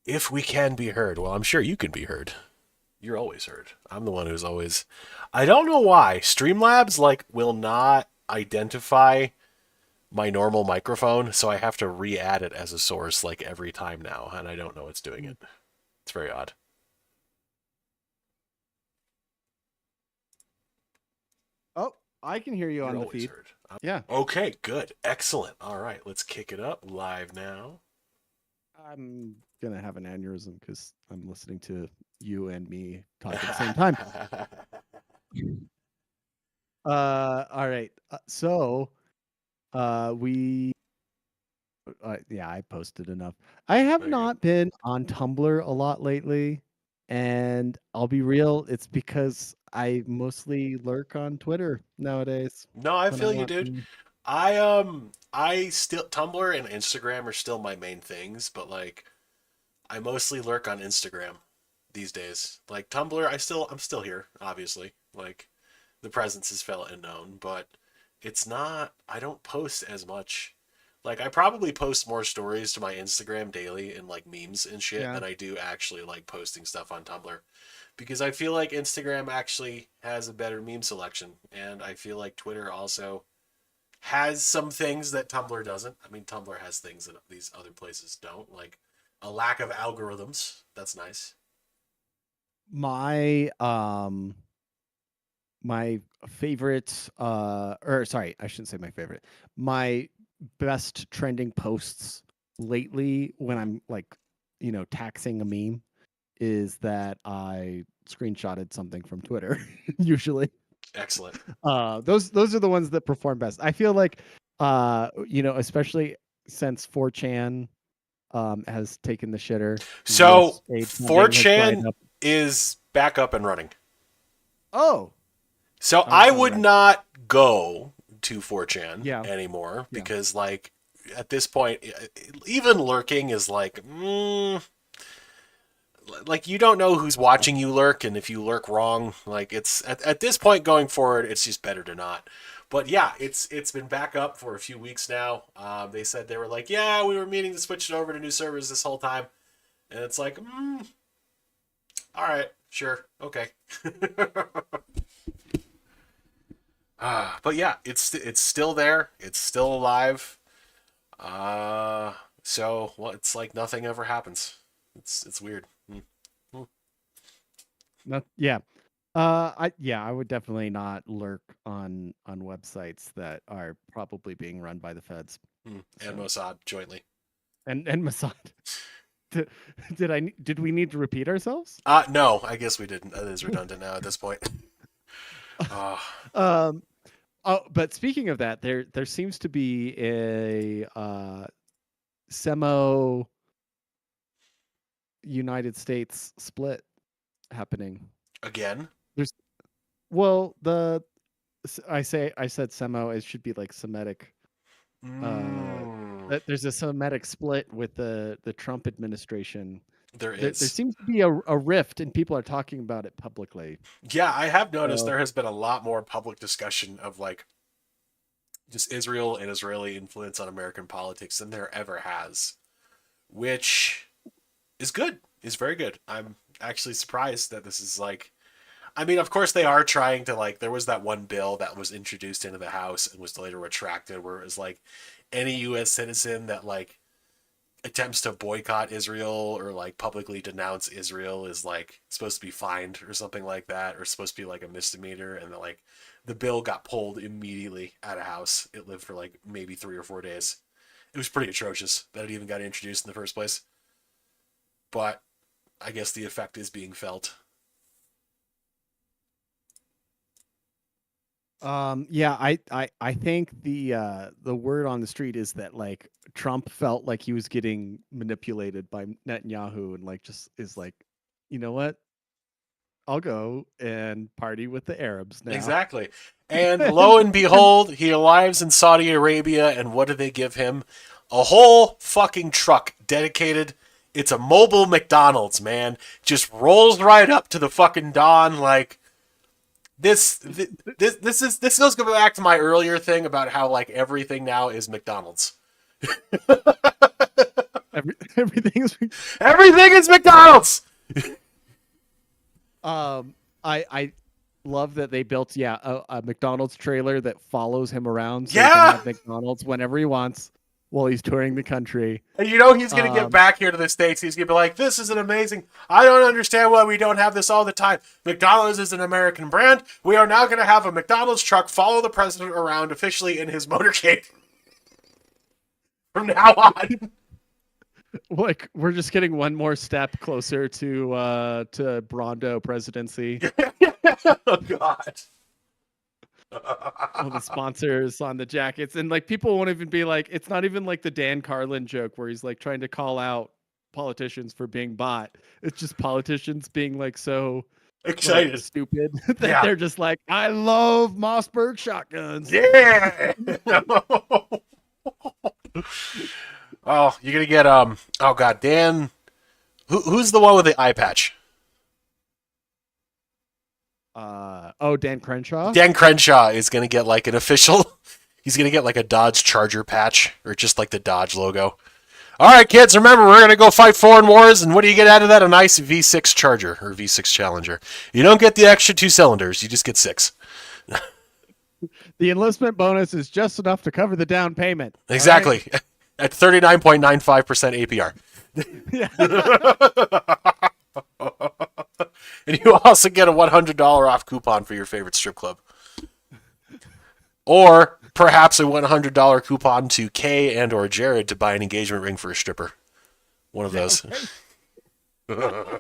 If we can be heard, well, I'm sure you can be heard. You're always heard. I'm the one who's always. I don't know why Streamlabs like will not identify my normal microphone, so I have to re-add it as a source like every time now, and I don't know what's doing it. It's very odd. Oh, I can hear you You're on the always feed. heard. Yeah, Okay, good, excellent. All right, let's kick it up live now. I'm gonna have an aneurysm because I'm listening to you and me talk at the same time. All right. We yeah, I posted enough. I have There you go. not been on Tumblr a lot lately, and I'll be real, it's because I mostly lurk on Twitter nowadays No, I when I feel you, want dude. some. I still Tumblr and Instagram are still my main things, but like I mostly lurk on Instagram these days. Like Tumblr, I'm still here, obviously. Like the presence is felt and known, but it's not I don't post as much. Like I probably post more stories to my Instagram daily and like memes and shit Yeah. than I do actually like posting stuff on Tumblr because I feel like Instagram actually has a better meme selection and I feel like Twitter also has some things that Tumblr doesn't. I mean, Tumblr has things that these other places don't, like a lack of algorithms. That's nice. My my favorite or sorry, I shouldn't say my favorite. My best trending posts lately when I'm like, taxing a meme is that I screenshotted something from Twitter usually. Excellent. Those are the ones that perform best. I feel like especially since 4chan has taken the shitter, So this aid funding has dried 4chan up. is back up and running. Oh, So I I was would unaware. not go to 4chan Yeah, anymore yeah. because, like, at this point, even lurking is like, like you don't know who's watching you lurk, and if you lurk wrong, like it's at this point going forward, it's just better to not. But yeah, it's been back up for a few weeks now. They said they were like, yeah, we were meaning to switch it over to new servers this whole time, and it's like, all right, sure, okay. But yeah, it's still there. It's still alive. Uh, so well, it's like nothing ever happens. It's weird. Hmm. Not, yeah. I would definitely not lurk on websites that are probably being run by the feds. And So, Mossad jointly. and Mossad. Did, did we need to repeat ourselves? No, I guess we didn't. That is redundant now at this point. Uh, um oh, but speaking of that, there seems to be a semo United States split happening. again. There's well, I said semo, it should be like Semitic. Uh, Mm, that there's a Semitic split with the Trump administration. there There is. seems to be a rift, and people are talking about it publicly. Yeah, I have noticed So there has been a lot more public discussion of like just Israel and Israeli influence on American politics than there ever has, which is good. Is very good. I'm actually surprised that this is like I mean, of course, they are trying to like. There was that one bill that was introduced into the House and was later retracted, where it was like any U.S. citizen that like attempts to boycott Israel or like publicly denounce Israel is like supposed to be fined or something like that, or supposed to be like a misdemeanor. And that like the bill got pulled immediately out of House. It lived for like maybe 3 or 4 days. It was pretty atrocious that it even got introduced in the first place. But I guess the effect is being felt. yeah, I think the word on the street is that like Trump felt like he was getting manipulated by Netanyahu and like just is like, you know what? I'll go and party with the Arabs now. Exactly. And lo and behold, he arrives in Saudi Arabia, and what do they give him? A whole fucking truck dedicated. It's a mobile McDonald's, man. Just rolls right up to the fucking dawn like this goes back to my earlier thing about how like everything now is McDonald's. Everything's. Everything is McDonald's. I love that they built a McDonald's trailer that follows him around so he Yeah. can have McDonald's whenever he wants while he's touring the country. And you know he's going to get back here to the States. He's going to be like, this is an amazing. I don't understand why we don't have this all the time. McDonald's is an American brand. We are now going to have a McDonald's truck follow the president around officially in his motorcade. From now on. Like, we're just getting one more step closer to Brondo presidency. Oh, God. All the sponsors on the jackets, and like people won't even be like, it's not even like the Dan Carlin joke where he's like trying to call out politicians for being bought. It's just politicians being like so Excited. like, stupid that they're just like, I love Mossberg shotguns. Yeah. Oh, you're gonna get oh God, Dan. Who's the one with the eye patch? Dan Crenshaw. Dan Crenshaw is going to get like an official. He's going to get like a Dodge Charger patch or just like the Dodge logo. All right, kids, remember we're going to go fight foreign wars, and what do you get out of that? A nice V6 Charger or V6 Challenger. You don't get the extra 2 cylinders; you just get 6. The enlistment bonus is just enough to cover the down payment. Exactly, right? At 39.95% APR. Yeah. And you also get a $100 off coupon for your favorite strip club. Or perhaps a $100 coupon to Kay and or Jared to buy an engagement ring for a stripper. One of those. Okay.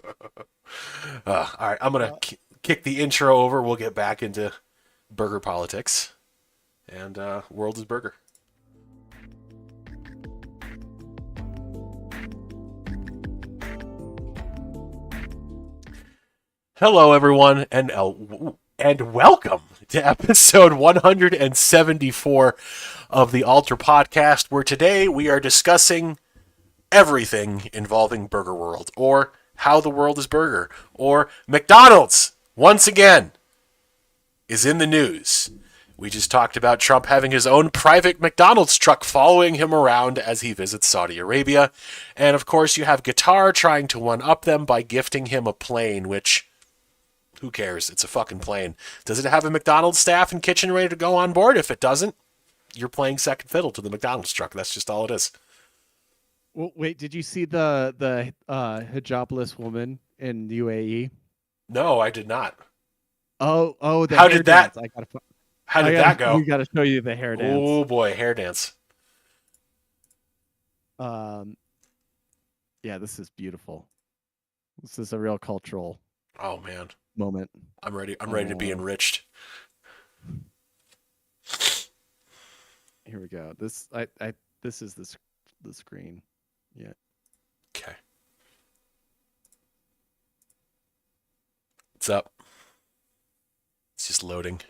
All right, I'm going to kick the intro over. We'll get back into burger politics. And world is burger. Hello, everyone, and welcome to episode 174 of the Alter Podcast, where today we are discussing everything involving Burger World, or how the world is burger, or McDonald's, once again, is in the news. We just talked about Trump having his own private McDonald's truck following him around as he visits Saudi Arabia. And, of course, you have Qatar trying to one-up them by gifting him a plane, which... who cares? It's a fucking plane. Does it have a McDonald's staff and kitchen ready to go on board? If it doesn't, you're playing second fiddle to the McDonald's truck. That's just all it is. Well, wait, did you see the hijabless woman in UAE? No, I did not. Oh, the how hair did that? Dance. How did that go? We got to show you the hair dance. Oh boy, hair dance. Yeah, this is beautiful. This is a real cultural. Oh man, moment. I'm ready. I'm ready to be enriched. Here we go. This is the screen. Yeah. Okay. What's up? It's just loading.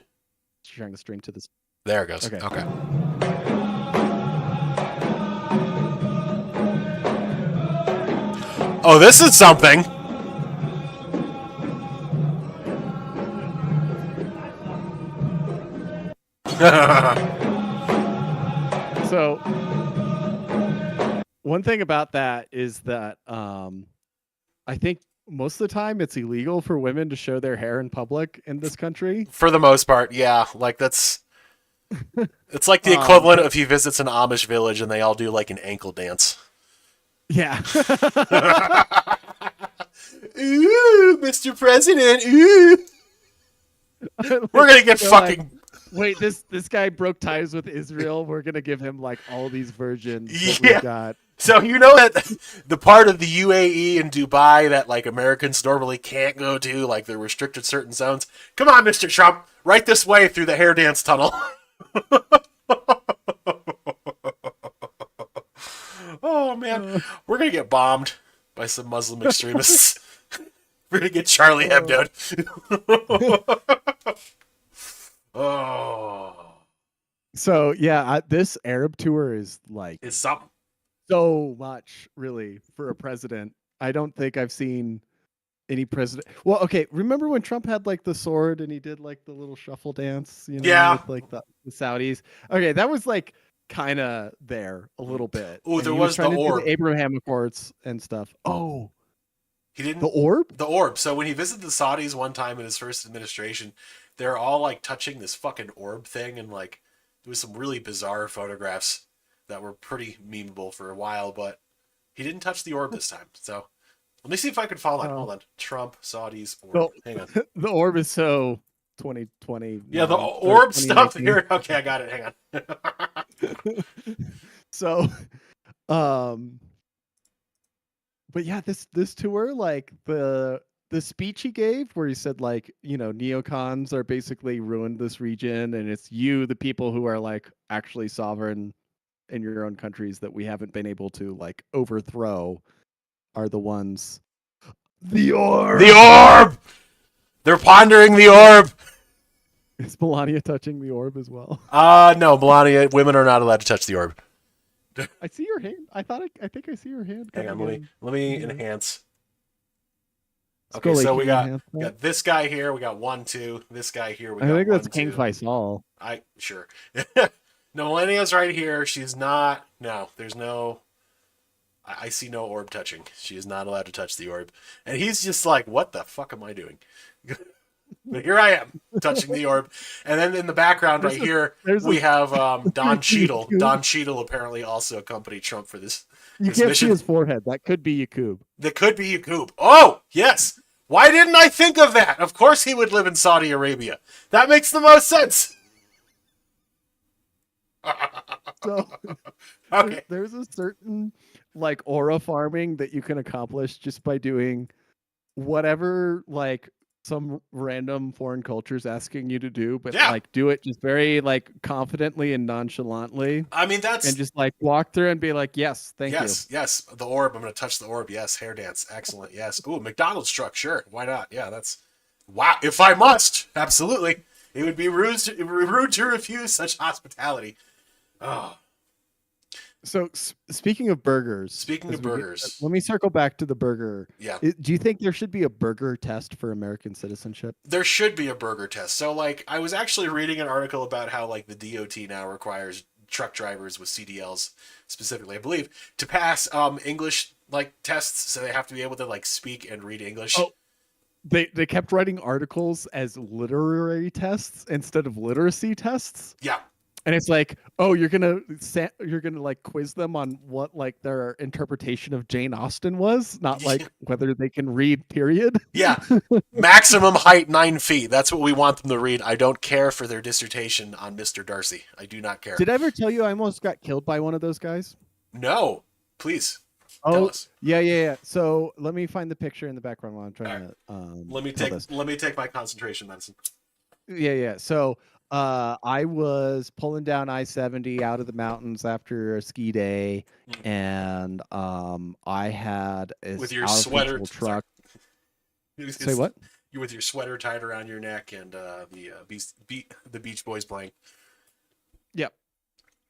Sharing the stream to this. There it goes. Okay. Oh, this is something. So, one thing about that is that I think most of the time it's illegal for women to show their hair in public in this country. For the most part, yeah. Like that's it's like the equivalent of if he visits an Amish village and they all do like an ankle dance. Yeah. Ooh, Mr. President. Ooh. We're gonna get fucking. Like, wait, this guy broke ties with Israel. We're gonna give him like all these versions that we've got. So you know that the part of the UAE and Dubai that like Americans normally can't go to, like they're restricted certain zones. Come on, Mr. Trump, right this way through the hair dance tunnel. Oh man, we're gonna get bombed by some Muslim extremists. We're gonna get Charlie Hebdo. Oh. So yeah, this Arab tour is like It's something. So much, really, for a president. I don't think I've seen any president. Well, okay, remember when Trump had like the sword and he did like the little shuffle dance, with like the Saudis? Okay, that was like kind of there a little bit. Oh, And there he was was the trying to do orb. the Abraham Accords and stuff. Oh, He the didn't. orb? The orb. So when he visited the Saudis one time in his first administration, they're all like touching this fucking orb thing, and like there was some really bizarre photographs that were pretty memeable for a while, but he didn't touch the orb this time. So let me see if I can follow that. Oh. Hold on. Trump, Saudis, orb. Well, Hang on. the orb is so 2020. Yeah, the orb stuff here. Okay, I got it. Hang on. So, um, but yeah, this tour, like the speech he gave, where he said like, neocons are basically ruined this region, and it's you, the people who are like actually sovereign in your own countries that we haven't been able to like overthrow, are the ones. The orb. The orb. They're pondering the orb. Is Melania touching the orb as well? No, Melania. Women are not allowed to touch the orb. I see your hand. I think I see your hand. Hang on. coming in. Let me Yeah. enhance. Okay, Scully, so can we you got enhance that? this guy here. We got 1, 2. This guy here. We I got think 1, that's King 2. Faisal. Sure. No, Melania's right here. She's not. No, there's no. I see no orb touching. She is not allowed to touch the orb, and he's just like, "What the fuck am I doing?" But here I am touching the orb, and then in the background right here we have Don Cheadle. Don Cheadle apparently also accompanied Trump for this. You This can't mission. see his forehead. That could be Yaqub. That could be Yaqub. Oh yes. Why didn't I think of that? Of course he would live in Saudi Arabia. That makes the most sense. So Okay. there's a certain like aura farming that you can accomplish just by doing whatever like some random foreign culture's asking you to do, but Yeah. like do it just very like confidently and nonchalantly, I mean, that's and just like walk through and be like, yes, thank you. yes. The orb. I'm going to touch the orb. Yes. Hair dance. Excellent. Yes. Ooh, McDonald's truck. Sure. Why not? Yeah. That's wow. If I must, absolutely. It would be rude to refuse such hospitality. Oh, So speaking of burgers, Speaking as of we burgers. let me circle back to the burger. yeah. Do you think there should be a burger test for American citizenship? There should be a burger test. So, like, I was actually reading an article about how, like, the DOT now requires truck drivers with CDLs specifically, I believe, to pass English like tests. So they have to be able to like speak and read English. Oh. They kept writing articles as literary tests instead of literacy tests. Yeah. And it's like, oh, you're gonna like quiz them on what like their interpretation of Jane Austen was, not like whether they can read. Period. Yeah. Maximum height 9 feet. That's what we want them to read. I don't care for their dissertation on Mr. Darcy. I do not care. Did I ever tell you I almost got killed by one of those guys? No. Please. Tell Oh, us. yeah. So let me find the picture in the background while I'm trying to. Let me take my concentration medicine. Yeah. So I was pulling down I-70 out of the mountains after a ski day, and I had a With your out of sweater control truck. Sorry. Say what? You with your sweater tied around your neck and the Beach Boys playing. Yep,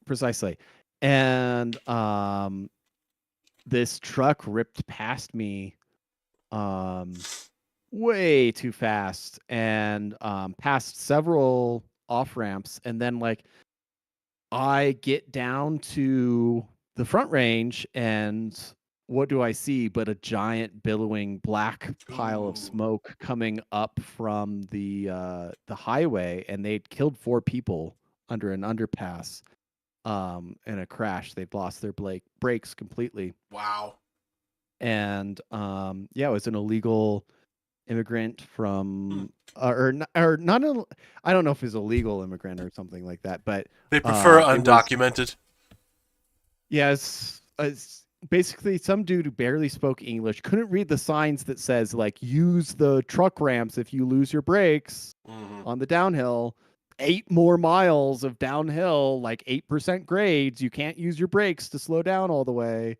precisely. And this truck ripped past me way too fast, and past several off ramps, and then like I get down to the front range, and what do I see but a giant billowing black pile of Ooh. smoke coming up from the highway, and they'd killed 4 people under an underpass in a crash. They'd lost their brakes completely. Wow. And yeah, it was an illegal immigrant from or not I don't know if he's a legal immigrant or something like that, but They prefer it was- undocumented. yeah, it's basically some dude who barely spoke English, couldn't read the signs that says like use the truck ramps if you lose your brakes Mhm. on the downhill. 8 more miles of downhill, like 8% grades. You can't use your brakes to slow down all the way.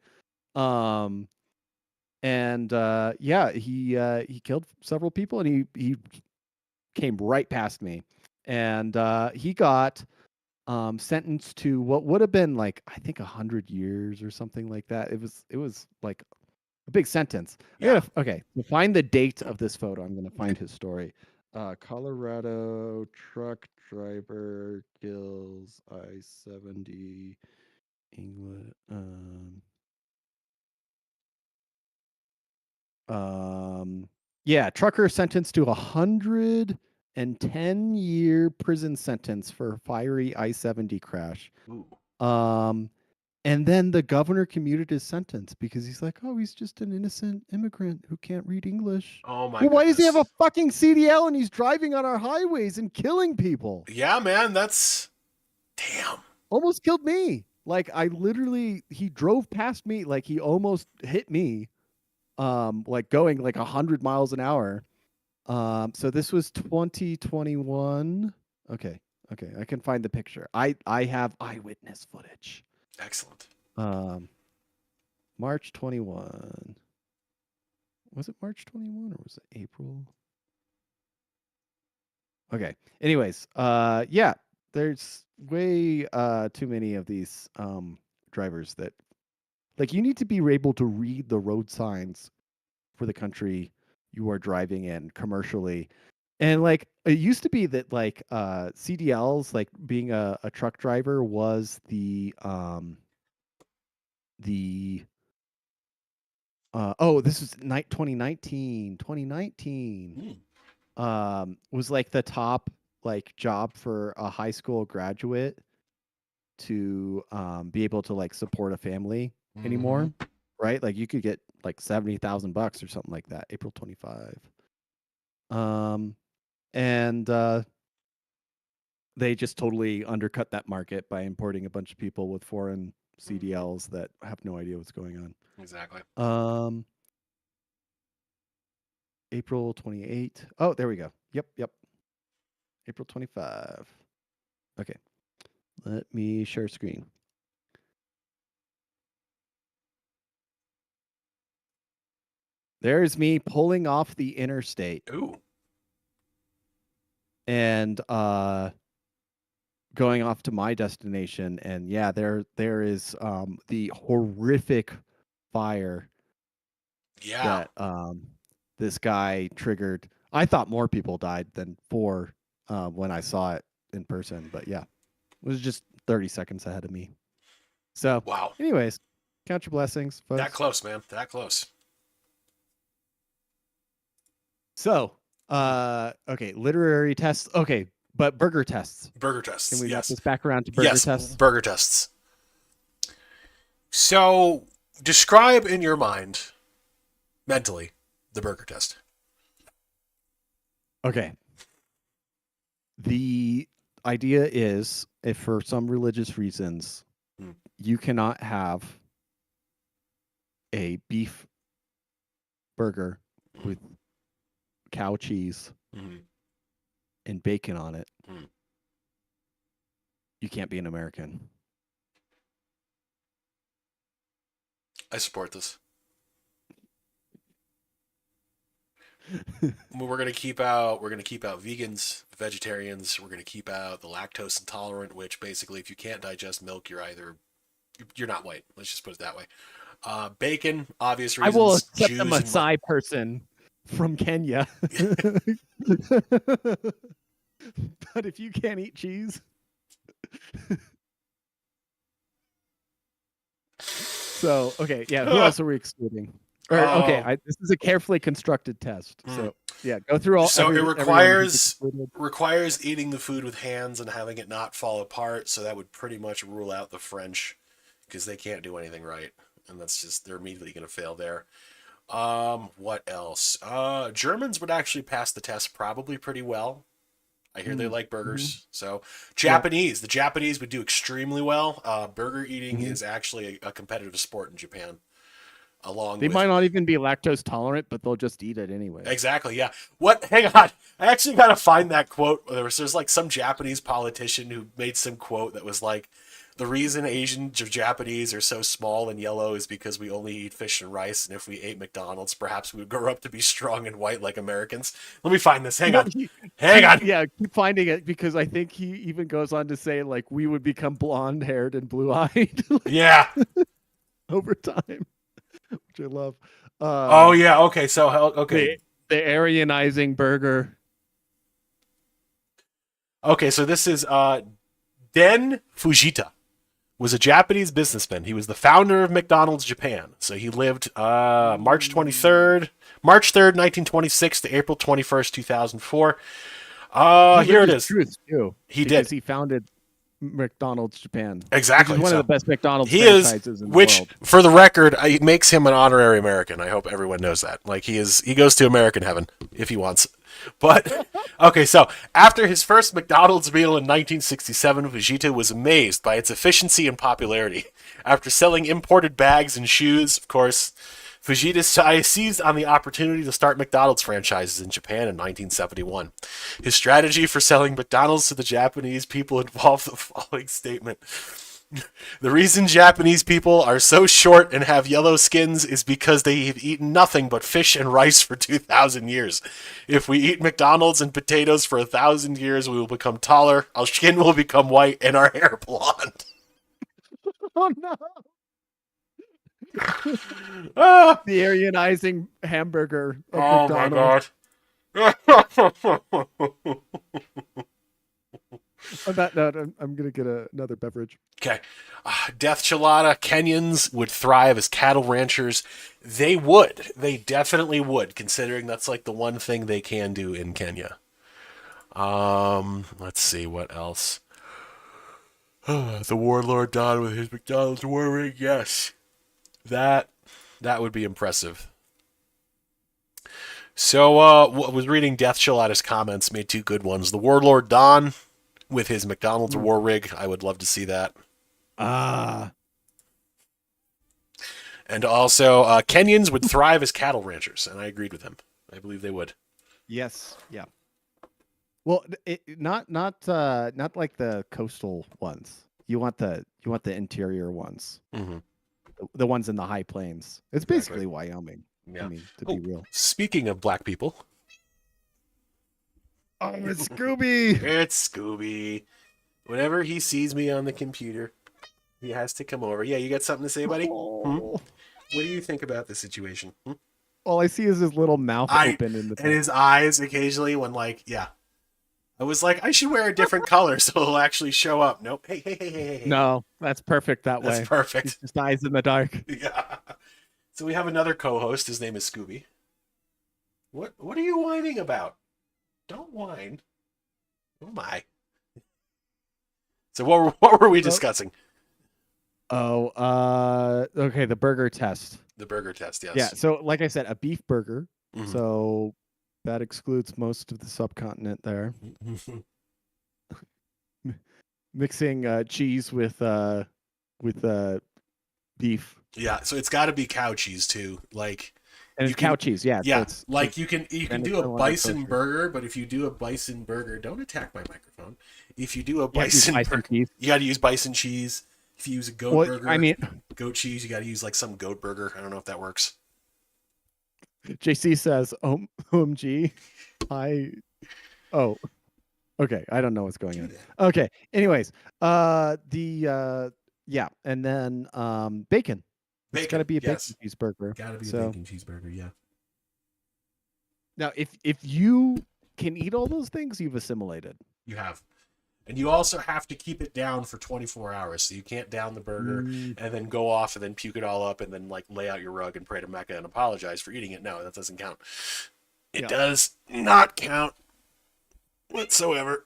And yeah, he killed several people, and he came right past me, and he got sentenced to what would have been like I think 100 years or something like that. It was like a big sentence. Yeah. Okay, to find the date of this photo, I'm gonna find his story. Colorado truck driver kills I-70 England. Yeah, trucker sentenced to 110-year prison sentence for fiery I-70 crash. Ooh. And then the governor commuted his sentence because he's like, oh, he's just an innocent immigrant who can't read English. Oh my Well, why does he have a goodness. fucking CDL and he's driving on our highways and killing people? Yeah, man, that's damn. Almost killed me. Like I literally, he drove past me, like he almost hit me, like going like 100 miles an hour. So this was 2021. Okay, okay, I can find the picture. I have eyewitness footage. Excellent. Um, March 21. Was it March 21 or was it April? Okay. Anyways, yeah, there's way too many of these drivers that like you need to be able to read the road signs for the country you are driving in commercially. And like it used to be that like CDLs, like being a truck driver was the oh, this was 2019 Mm. was like the top like job for a high school graduate to be able to like support a family Mhm. anymore, right? Like you could get like $70,000 or something like that. April 25. Um, and they just totally undercut that market by importing a bunch of people with foreign CDLs that have no idea what's going Exactly. on. April 28. Oh, there we go. Yep, yep. April 25. Okay. Let me share screen. There's me pulling off the interstate Ooh. and going off to my destination. And yeah, there is the horrific fire Yeah. that this guy triggered. I thought more people died than four when I saw it in person, but yeah, it was just 30 seconds ahead of me. So, Wow. anyways, count your blessings, That folks. close, man. That close. So, Mm. okay, literary tests. Okay, but burger tests. Burger Can tests. we wrap Yes. this back around to burger Yes. tests? Burger tests. So, describe in your mind, mentally, the burger test. Okay. The idea is if for some religious reasons Mm. you cannot have a beef burger Mm. with cow cheese Mm. and bacon on it, Mm. you can't be an American. I support this. We're gonna keep out. We're gonna keep out vegans, vegetarians. We're gonna keep out the lactose intolerant, which basically, if you can't digest milk, you're not white. Let's just put it that way. Bacon, obvious I will reasons. accept a Jews and what? Maasai person from Kenya. But if you can't eat cheese. So, okay, yeah, who else are we excluding? Or okay, Oh, this is a carefully constructed test. hmm. So, yeah, go through all So it everyone who's requires excluded. requires eating the food with hands and having it not fall apart. So that would pretty much rule out the French because they can't do anything right, and that's just they're immediately going to fail there. What else? Germans would actually pass the test probably pretty well. I hear they Mm, like mhm, burgers. So yep, Japanese, the Japanese would do extremely well. Burger eating mhm. is actually a competitive sport in Japan, along They with might not even be lactose tolerant, but they'll just eat it anyways. exactly, yeah. What? Hang on. I actually gotta find that quote. There's like some Japanese politician who made some quote that was like, "The reason Asians or Japanese are so small and yellow is because we only eat fish and rice, and if we ate McDonald's, perhaps we would grow up to be strong and white like Americans." Let me find this. Hang Well, on. Hang on. yeah, keep finding it because I think he even goes on to say like we would become blonde haired and blue eyed Yeah. over time, which I love. Oh Um, yeah. Okay. So okay. the the Aryanizing burger. Okay, so this is Den Fujita. Was a Japanese businessman. He was the founder of McDonald's Japan. So he lived March 3rd, 1926 to April 21st, 2004. He Here lived it his is. truth too, He because did. he founded McDonald's Japan, which is Exactly. one of the So best McDonald's he is, franchises in the which world. for the record, it makes him an honorary American. I hope everyone knows that. Like he goes to American heaven if he wants. But okay, so after his first McDonald's meal in 1967, Vegeta was amazed by its efficiency and popularity. After selling imported bags and shoes, of course, Vegeta seized on the opportunity to start McDonald's franchises in Japan in 1971. His strategy for selling McDonald's to the Japanese people involved the following statement. The reason Japanese people are so short and have yellow skins is because they have eaten nothing but fish and rice for 2,000 years. If we eat McDonald's and potatoes for 1,000 years, we will become taller, our skin will become white, and our hair blonde. Oh no! Ah, The Aryanizing hamburger of oh my McDonald's. god. On that note, I'm gonna get another beverage. Okay. Death Chelada, Kenyans would thrive as cattle ranchers. They would. They definitely would, considering that's like the one thing they can do in Kenya. Let's see what else. The warlord Don with his McDonald's war rig. Yes, that would be impressive. So, I was reading Death Chelada's comments, made two good ones. The warlord Don with his McDonald's war rig. I would love to see that. Ah, And also, Kenyans would thrive as cattle ranchers, and I agreed with him. I believe they would. yes, yeah. Well, not like the coastal ones. You want the interior ones, Mm-hmm. the ones in the high plains. It's Exactly. basically Wyoming. Yeah. I mean, to be real. Speaking of black people, Oh, it's Scooby. it's Scooby. Whenever he sees me on the computer, he has to come over. Yeah, you got something to say, buddy? Oh. What do you think about the situation? All I see is his little mouth open in the And his eyes occasionally when yeah. I was like, I should wear a different color so it'll actually show up. Nope. Hey. No, that's perfect that way. That's perfect. He's just eyes in the dark. Yeah. So we have another co-host. His name is Scooby. What are you whining about? Don't whine. Oh my. So what were we discussing? Oh, okay, the burger test. The burger test, yes. Yeah, so like I said, a beef burger. Mhm. So that excludes most of the subcontinent there. Mixing cheese with beef. Yeah, so it's got to be cow cheese too. Like, And you it's cow can- cheese, yeah. yeah, So like you can and do it's a no longer bison kosher. burger, but if you do a bison burger, don't attack my microphone. If you do a You have to use bison bison burger, cheese. you got to use bison cheese. If you use a goat Well, burger, I mean, goat cheese, you got to use like some goat burger. I don't know if that works. JC says, OMG. Oh, okay. I don't know what's going on. Okay. Anyways, yeah. And then bacon. It's got to be a bacon yes. cheeseburger. Got to be So a bacon cheeseburger, yeah. now, if you can eat all those things, you've assimilated. You have. And you also have to keep it down for 24 hours. So you can't down the burger and then go off and then puke it all up and then like lay out your rug and pray to Mecca and apologize for eating it. No, that doesn't count. It does not count whatsoever.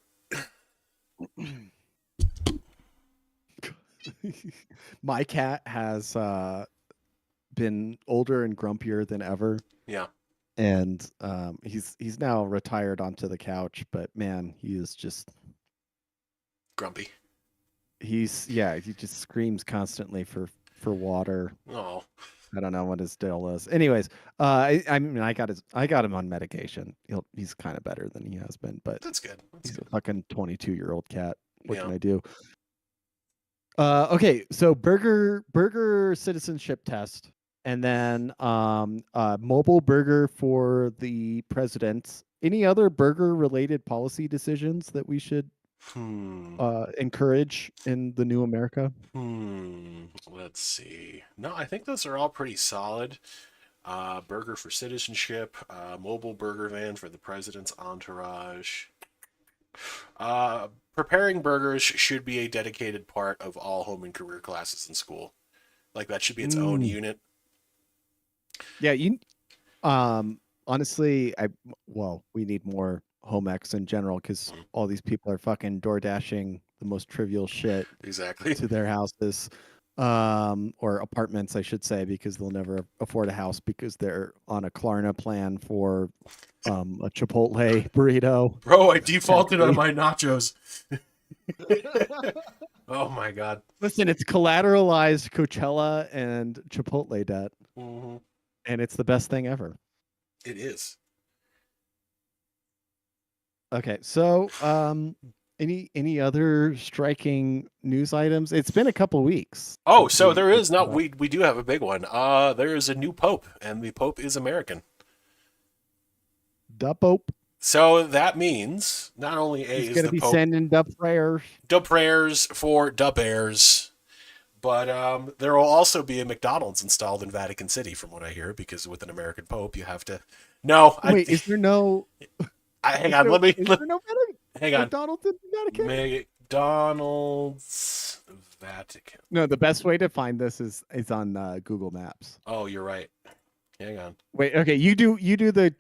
My cat has been older and grumpier than ever. Yeah. And he's now retired onto the couch, but man, he is just Grumpy. he just screams constantly for water. Oh. I don't know what his deal is. Anyways, I mean I got him on medication. He's kind of better than he has been, but That's good. he's a fucking 22-year-old cat. What Yeah. can I do? Okay, so burger citizenship test, and then mobile burger for the president. Any other burger related policy decisions that we should encourage in the new America? Let's see. No, I think those are all pretty solid. Burger for citizenship, mobile burger van for the president's entourage. Preparing burgers should be a dedicated part of all home and career classes in school. Like that should be its own Mm. unit. Yeah, honestly, we need more home ec in general because all these people are fucking door dashing the most trivial shit Exactly. to their houses, or apartments, I should say, because they'll never afford a house because they're on a Klarna plan for a Chipotle burrito. Bro, I defaulted on Essentially. my nachos. Oh my god. Listen, it's collateralized Coachella and Chipotle debt, Hmm. and it's the best thing ever. It is. Okay, so any other striking news items? It's been a couple weeks Oh, since so there we is no we do have a big one. There is a new pope, and the pope is American. the Pope. So that means not only He's is gonna the be pope sending the prayers. dub prayers for dub bears, but there will also be a McDonald's installed in Vatican City, from what I hear, because with an American pope, you have to. No, Wait, is there no? hang on. Let me Is there no better hang on. McDonald's in Vatican? McDonald's Vatican. No, the best way to find this is on Google Maps. Oh, you're right. Hang on. Wait, okay, you do the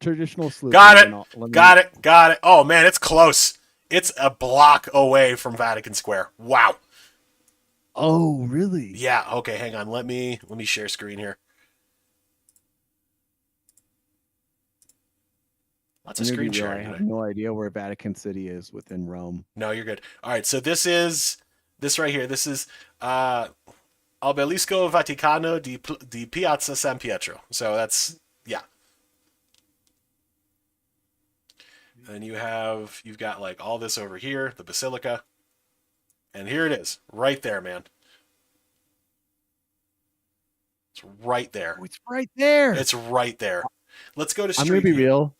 traditional sleuth. Got and it. then let me- Got it. Got it. Oh man, it's close. It's a block away from Vatican Square. Wow. Oh, really? Yeah. Okay. Hang on. Let me share screen here. Lots of I'm gonna screen be real, I sharing have today. no idea where Vatican City is within Rome. No, you're good. All right. So this right here. This is Obelisco Vaticano di Piazza San Pietro. So that's yeah. And you've got like all this over here, the basilica, and here it is, right there, man. It's right there. Oh, it's right there. It's right there. Let's go to I'm gonna Street be View. real.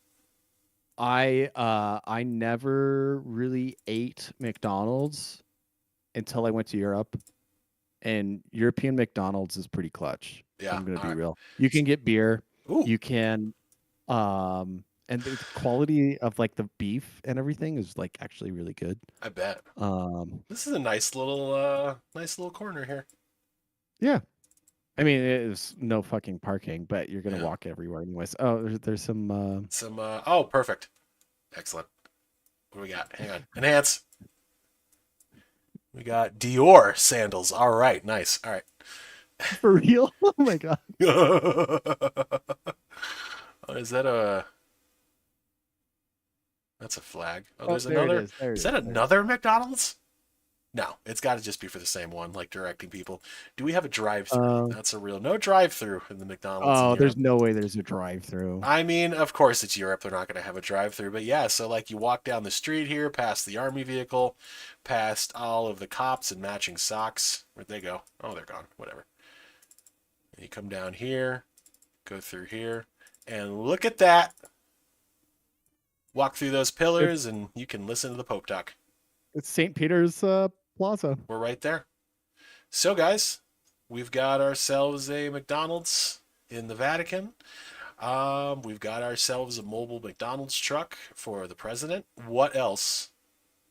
I never really ate McDonald's until I went to Europe, and European McDonald's is pretty clutch. Yeah. I'm gonna all be right. real. You can get beer. Ooh, You can, and the quality of like the beef and everything is like actually really good. I bet. This is a nice little corner here. Yeah. I mean, it is no fucking parking, but you're gonna Yeah. walk everywhere anyways. Oh, there's some. Oh, perfect. Excellent. What do we got? Hang on. Enhance. We got Dior sandals. All right. Nice. All right. For real? Oh my god. Oh, is that a? That's a flag. Oh, there's there it another. is. There it Is that there it another McDonald's? No, it's got to just be for the same one, like directing people. Do we have a drive-through? That's a real no drive-through in the McDonald's. Oh, in there's Europe. no way there's a drive-through. I mean, of course it's Europe. They're not going to have a drive-through, but yeah. So like, you walk down the street here, past the army vehicle, past all of the cops in matching socks. Where'd they go? Oh, they're gone. Whatever. And you come down here, go through here, and look at that. Walk through those pillars, and you can listen to the Pope talk. It's St. Peter's Plaza. We're right there. So, guys, we've got ourselves a McDonald's in the Vatican. We've got ourselves a mobile McDonald's truck for the president. What else?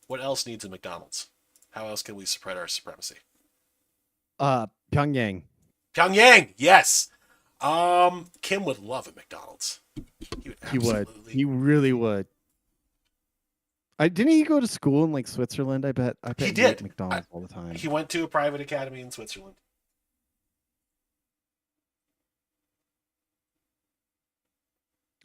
What else needs a McDonald's? How else can we spread our supremacy? Pyongyang. Pyongyang, yes. Kim would love a McDonald's. He would. He would. Absolutely. He really would. Didn't he go to school in like Switzerland? I bet He ate did. McDonald's all the time. He went to a private academy in Switzerland.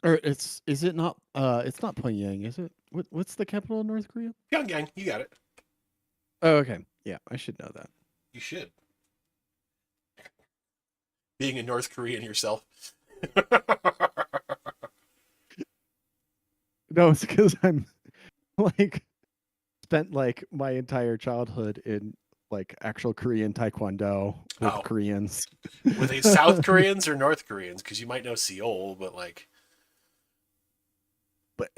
Or is it not? It's not Pyongyang, is it? What's the capital of North Korea? Pyongyang, you got it. Oh, okay. Yeah, I should know that. You should. Being a North Korean yourself. No, it's because I'm like spent like my entire childhood in like actual Korean Taekwondo with Oh. Koreans. Were they South Koreans or North Koreans? Because you might know Seoul, but like. But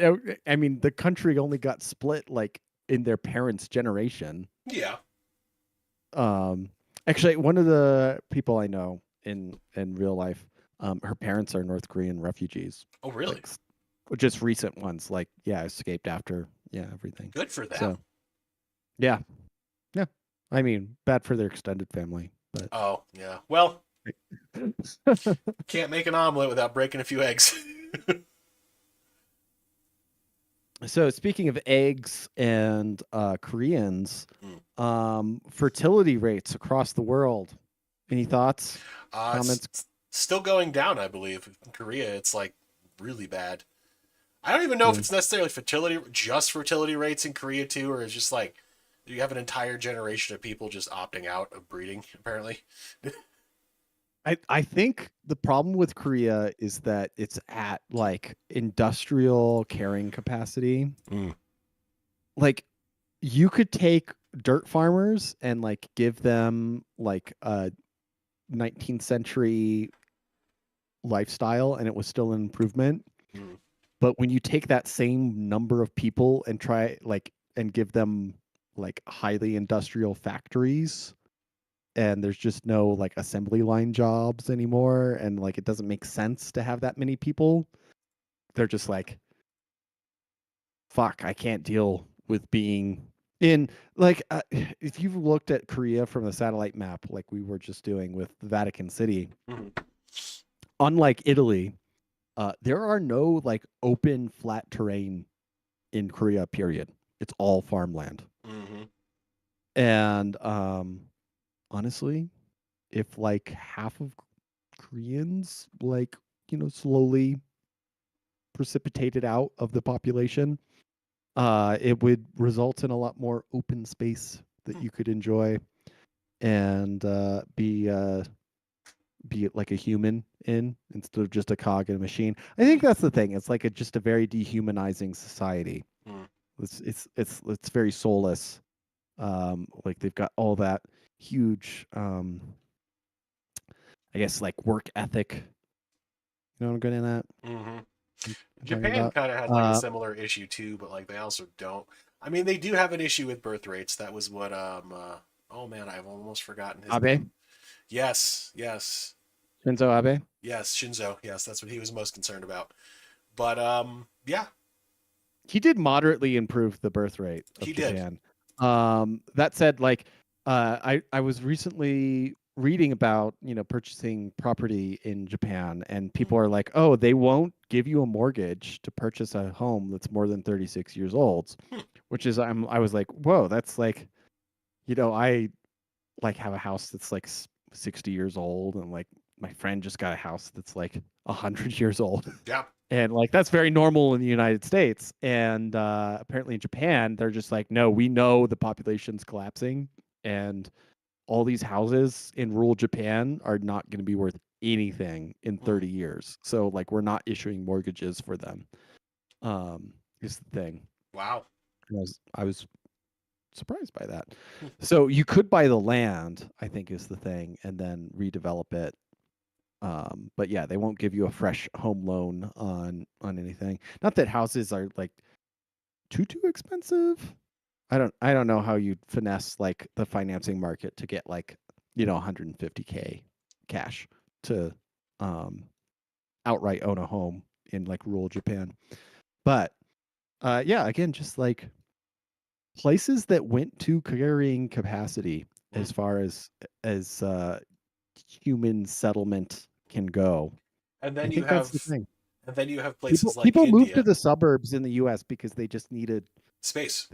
I mean, the country only got split like in their parents' generation. Yeah. Actually, one of the people I know in real life, her parents are North Korean refugees. Oh, really? Like, just recent ones, like escaped after yeah, everything. Good for them. So yeah, yeah. I mean, bad for their extended family, but Oh, yeah. Well, can't make an omelet without breaking a few eggs. so speaking of eggs and Koreans, Mm. fertility rates across the world. Any thoughts? Comments? It's still going down, I believe. In Korea, it's like really bad. I don't even know if Yeah. it's necessarily just fertility rates in Korea too, or it's just like you have an entire generation of people just opting out of breeding, apparently. I think the problem with Korea is that it's at like industrial carrying capacity. Mm. Like you could take dirt farmers and like give them like a 19th century lifestyle and it was still an improvement. Mm. But when you take that same number of people and try like and give them like highly industrial factories and there's just no like assembly line jobs anymore and like it doesn't make sense to have that many people, they're just like fuck, I can't deal with being in like if you've looked at Korea from the satellite map like we were just doing with Vatican City, Mm. unlike Italy, there are no like open flat terrain in Korea, period. It's all farmland. Mm-hmm. And honestly, if like half of Koreans like, slowly precipitated out of the population, it would result in a lot more open space that you could enjoy and be like a human in instead of just a cog in a machine. I think that's the thing. It's like just a very dehumanizing society. Mm. It's very soulless. Like they've got all that huge, I guess, like work ethic. You know what I'm getting at? Mm-hmm. I'm talking Japan about. kind of has like a similar issue too, but like they also don't. I mean, they do have an issue with birth rates. That was what oh man, I've almost forgotten his Abe, name. Yes, yes, Shinzo Abe. yes, Shinzo. Yes, that's what he was most concerned about. But yeah, He did moderately improve the birth rate of he did. Japan. That said, like, I was recently reading about purchasing property in Japan, and people are like, oh, they won't give you a mortgage to purchase a home that's more than 36 years old, Hmm. which is I was like, whoa, that's like, I like have a house that's like 60 years old, and like my friend just got a house that's like 100 years old. Yeah. And like that's very normal in the United States. And apparently in Japan, they're just like, no, we know the population's collapsing, and all these houses in rural Japan are not going to be worth anything in 30 years. So like we're not issuing mortgages for them. Is the thing. Wow. And I was surprised by that. Hmm. So you could buy the land, I think is the thing, and then redevelop it. But yeah, they won't give you a fresh home loan on anything. Not that houses are like too expensive. I don't know how you'd finesse like the financing market to get like 150K cash to outright own a home in like rural Japan. But yeah, again, just like places that went to carrying capacity as far as human settlement can go. And I then you think that's the have, thing. and then you have People places like people move to India, the suburbs in the U.S. because they just needed. space.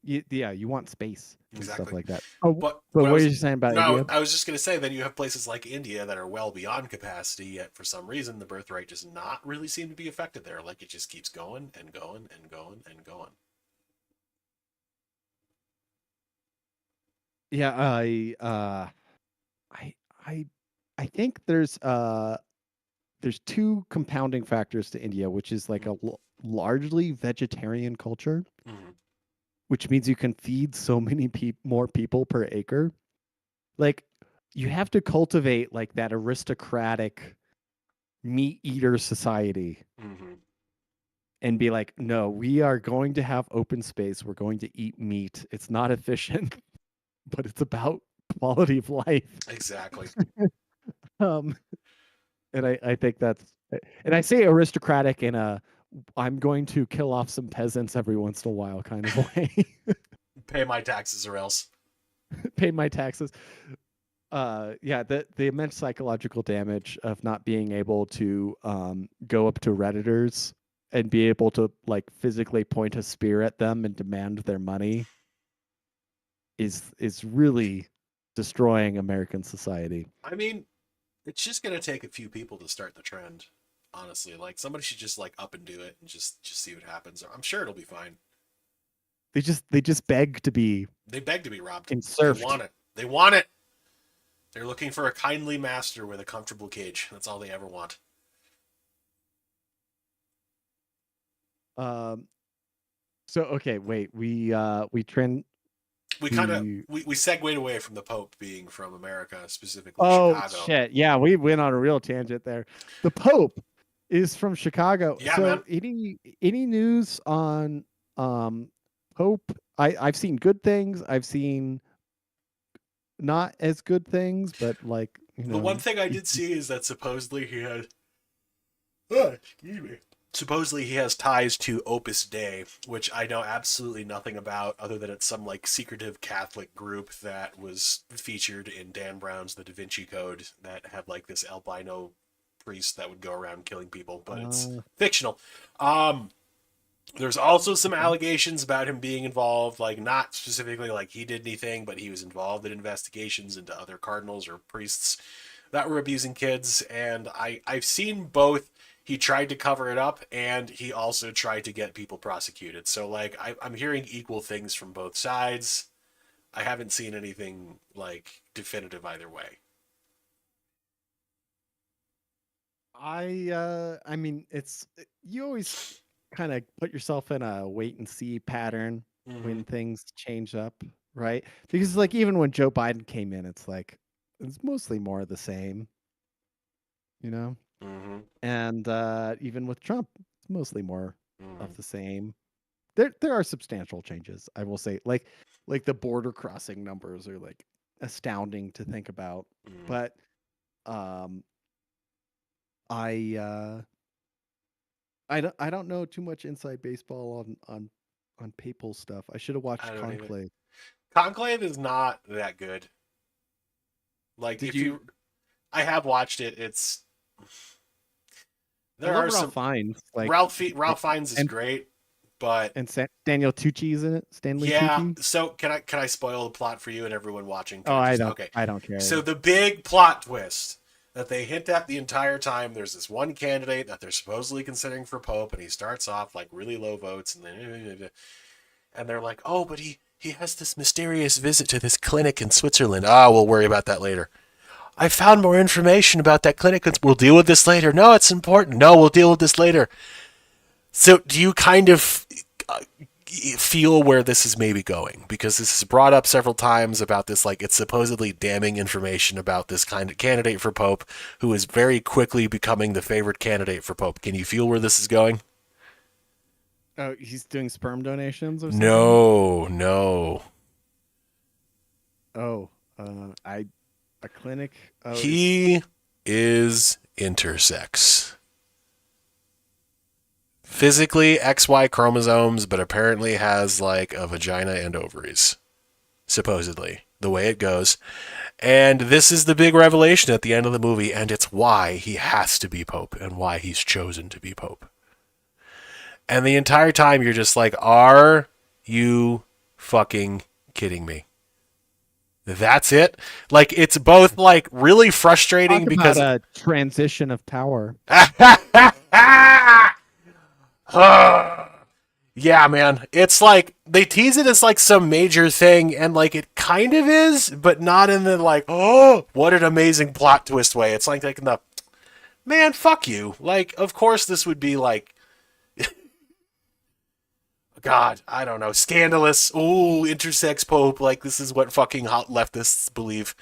Yeah, you want space and stuff Exactly. like that. Oh, But but what I what are was you saying about no, India? I was just gonna say, then you have places like India that are well beyond capacity, yet for some reason the birth rate does not really seem to be affected there. Like it just keeps going and going and going and going. Yeah, I I I think there's two compounding factors to India, which is like a largely vegetarian culture, Mm-hmm. which means you can feed so many more people per acre. Like you have to cultivate like that aristocratic meat eater society Mm-hmm. and be like, no, we are going to have open space. We're going to eat meat. It's not efficient, but it's about quality of life. Exactly. Um, and I think that's, and I say aristocratic in a I'm going to kill off some peasants every once in a while kind of way. Pay my taxes or else. Pay my taxes. Yeah, the immense psychological damage of not being able to go up to Redditors and be able to like physically point a spear at them and demand their money is really destroying American society. I mean, it's just gonna take a few people to start the trend. Honestly, like somebody should just like up and do it and just see what happens. I'm sure it'll be fine. They just beg to be They beg to be robbed. and They surfed. want it. They want it. They're looking for a kindly master with a comfortable cage. That's all they ever want. Um, so okay, wait, we trend We kind of we we segued away from the Pope being from America, specifically oh Chicago. shit, yeah, we went on a real tangent there. The Pope is from Chicago. Yeah, So man. any news on Pope? I've seen good things. I've seen not as good things, but like The one thing I did see is that supposedly he had. Excuse me. Supposedly he has ties to Opus Dei, which I know absolutely nothing about, other than it's some like secretive Catholic group that was featured in Dan Brown's The Da Vinci Code that had like this albino priest that would go around killing people, but it's fictional. There's also some allegations about him being involved, like not specifically like he did anything, but he was involved in investigations into other cardinals or priests that were abusing kids. And I've seen both. He tried to cover it up, and he also tried to get people prosecuted. So like I'm hearing equal things from both sides. I haven't seen anything like definitive either way. I mean, it's you always kind of put yourself in a wait and see pattern when things change up, right? Because like even when Joe Biden came in, it's like it's mostly more of the same, you know? Mm-hmm. And even with Trump, it's mostly more Mm-hmm. of the same. There are substantial changes, I will say. Like the border crossing numbers are like astounding to think about. Mm-hmm. But um I I don't know too much inside baseball on papal stuff. I should have watched I don't even. Conclave. Conclave is not that good. Like Did if you? you, I have watched it. It's I there love are Ralph some Fiennes. Like Ralph Fiennes is and great, but Daniel Tucci's in it. Stanley yeah. Tucci. So can I spoil the plot for you and everyone watching? Oh, Okay. I don't care. So the big plot twist that they hint at the entire time, there's this one candidate that they're supposedly considering for Pope, and he starts off like really low votes, and they're like, oh, but he has this mysterious visit to this clinic in Switzerland. Ah, we'll worry about that later. I found more information about that clinic. We'll deal with this later. No, it's important. No, we'll deal with this later. So do you kind of feel where this is maybe going? Because this is brought up several times about this, like it's supposedly damning information about this kind of candidate for Pope who is very quickly becoming the favorite candidate for Pope. Can you feel where this is going? Oh, he's doing sperm donations or something? No. Oh, I a clinic. Oh, He is intersex. Physically XY chromosomes, but apparently has like a vagina and ovaries. Supposedly, the way it goes. And this is the big revelation at the end of the movie, and it's why he has to be Pope and why he's chosen to be Pope. And the entire time you're just like, are you fucking kidding me? That's it? Like, it's both like really frustrating talk because about a transition of power. yeah, man. It's like they tease it as like some major thing, and like it kind of is, but not in the like, oh, what an amazing plot twist way. It's like in the man, fuck you. Like, of course this would be like God, I don't know, scandalous. Ooh, intersex Pope. Like this is what fucking hot leftists believe.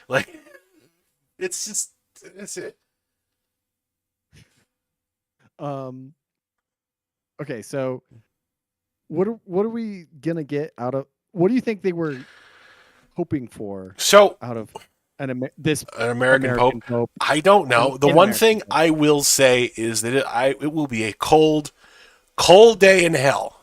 Like it's just it's it. Okay, so what are we gonna get out of? What do you think they were hoping for So out of this an American Pope? Pope? I don't know. The An one American thing Pope. I will say is that it will be a cold, cold day in hell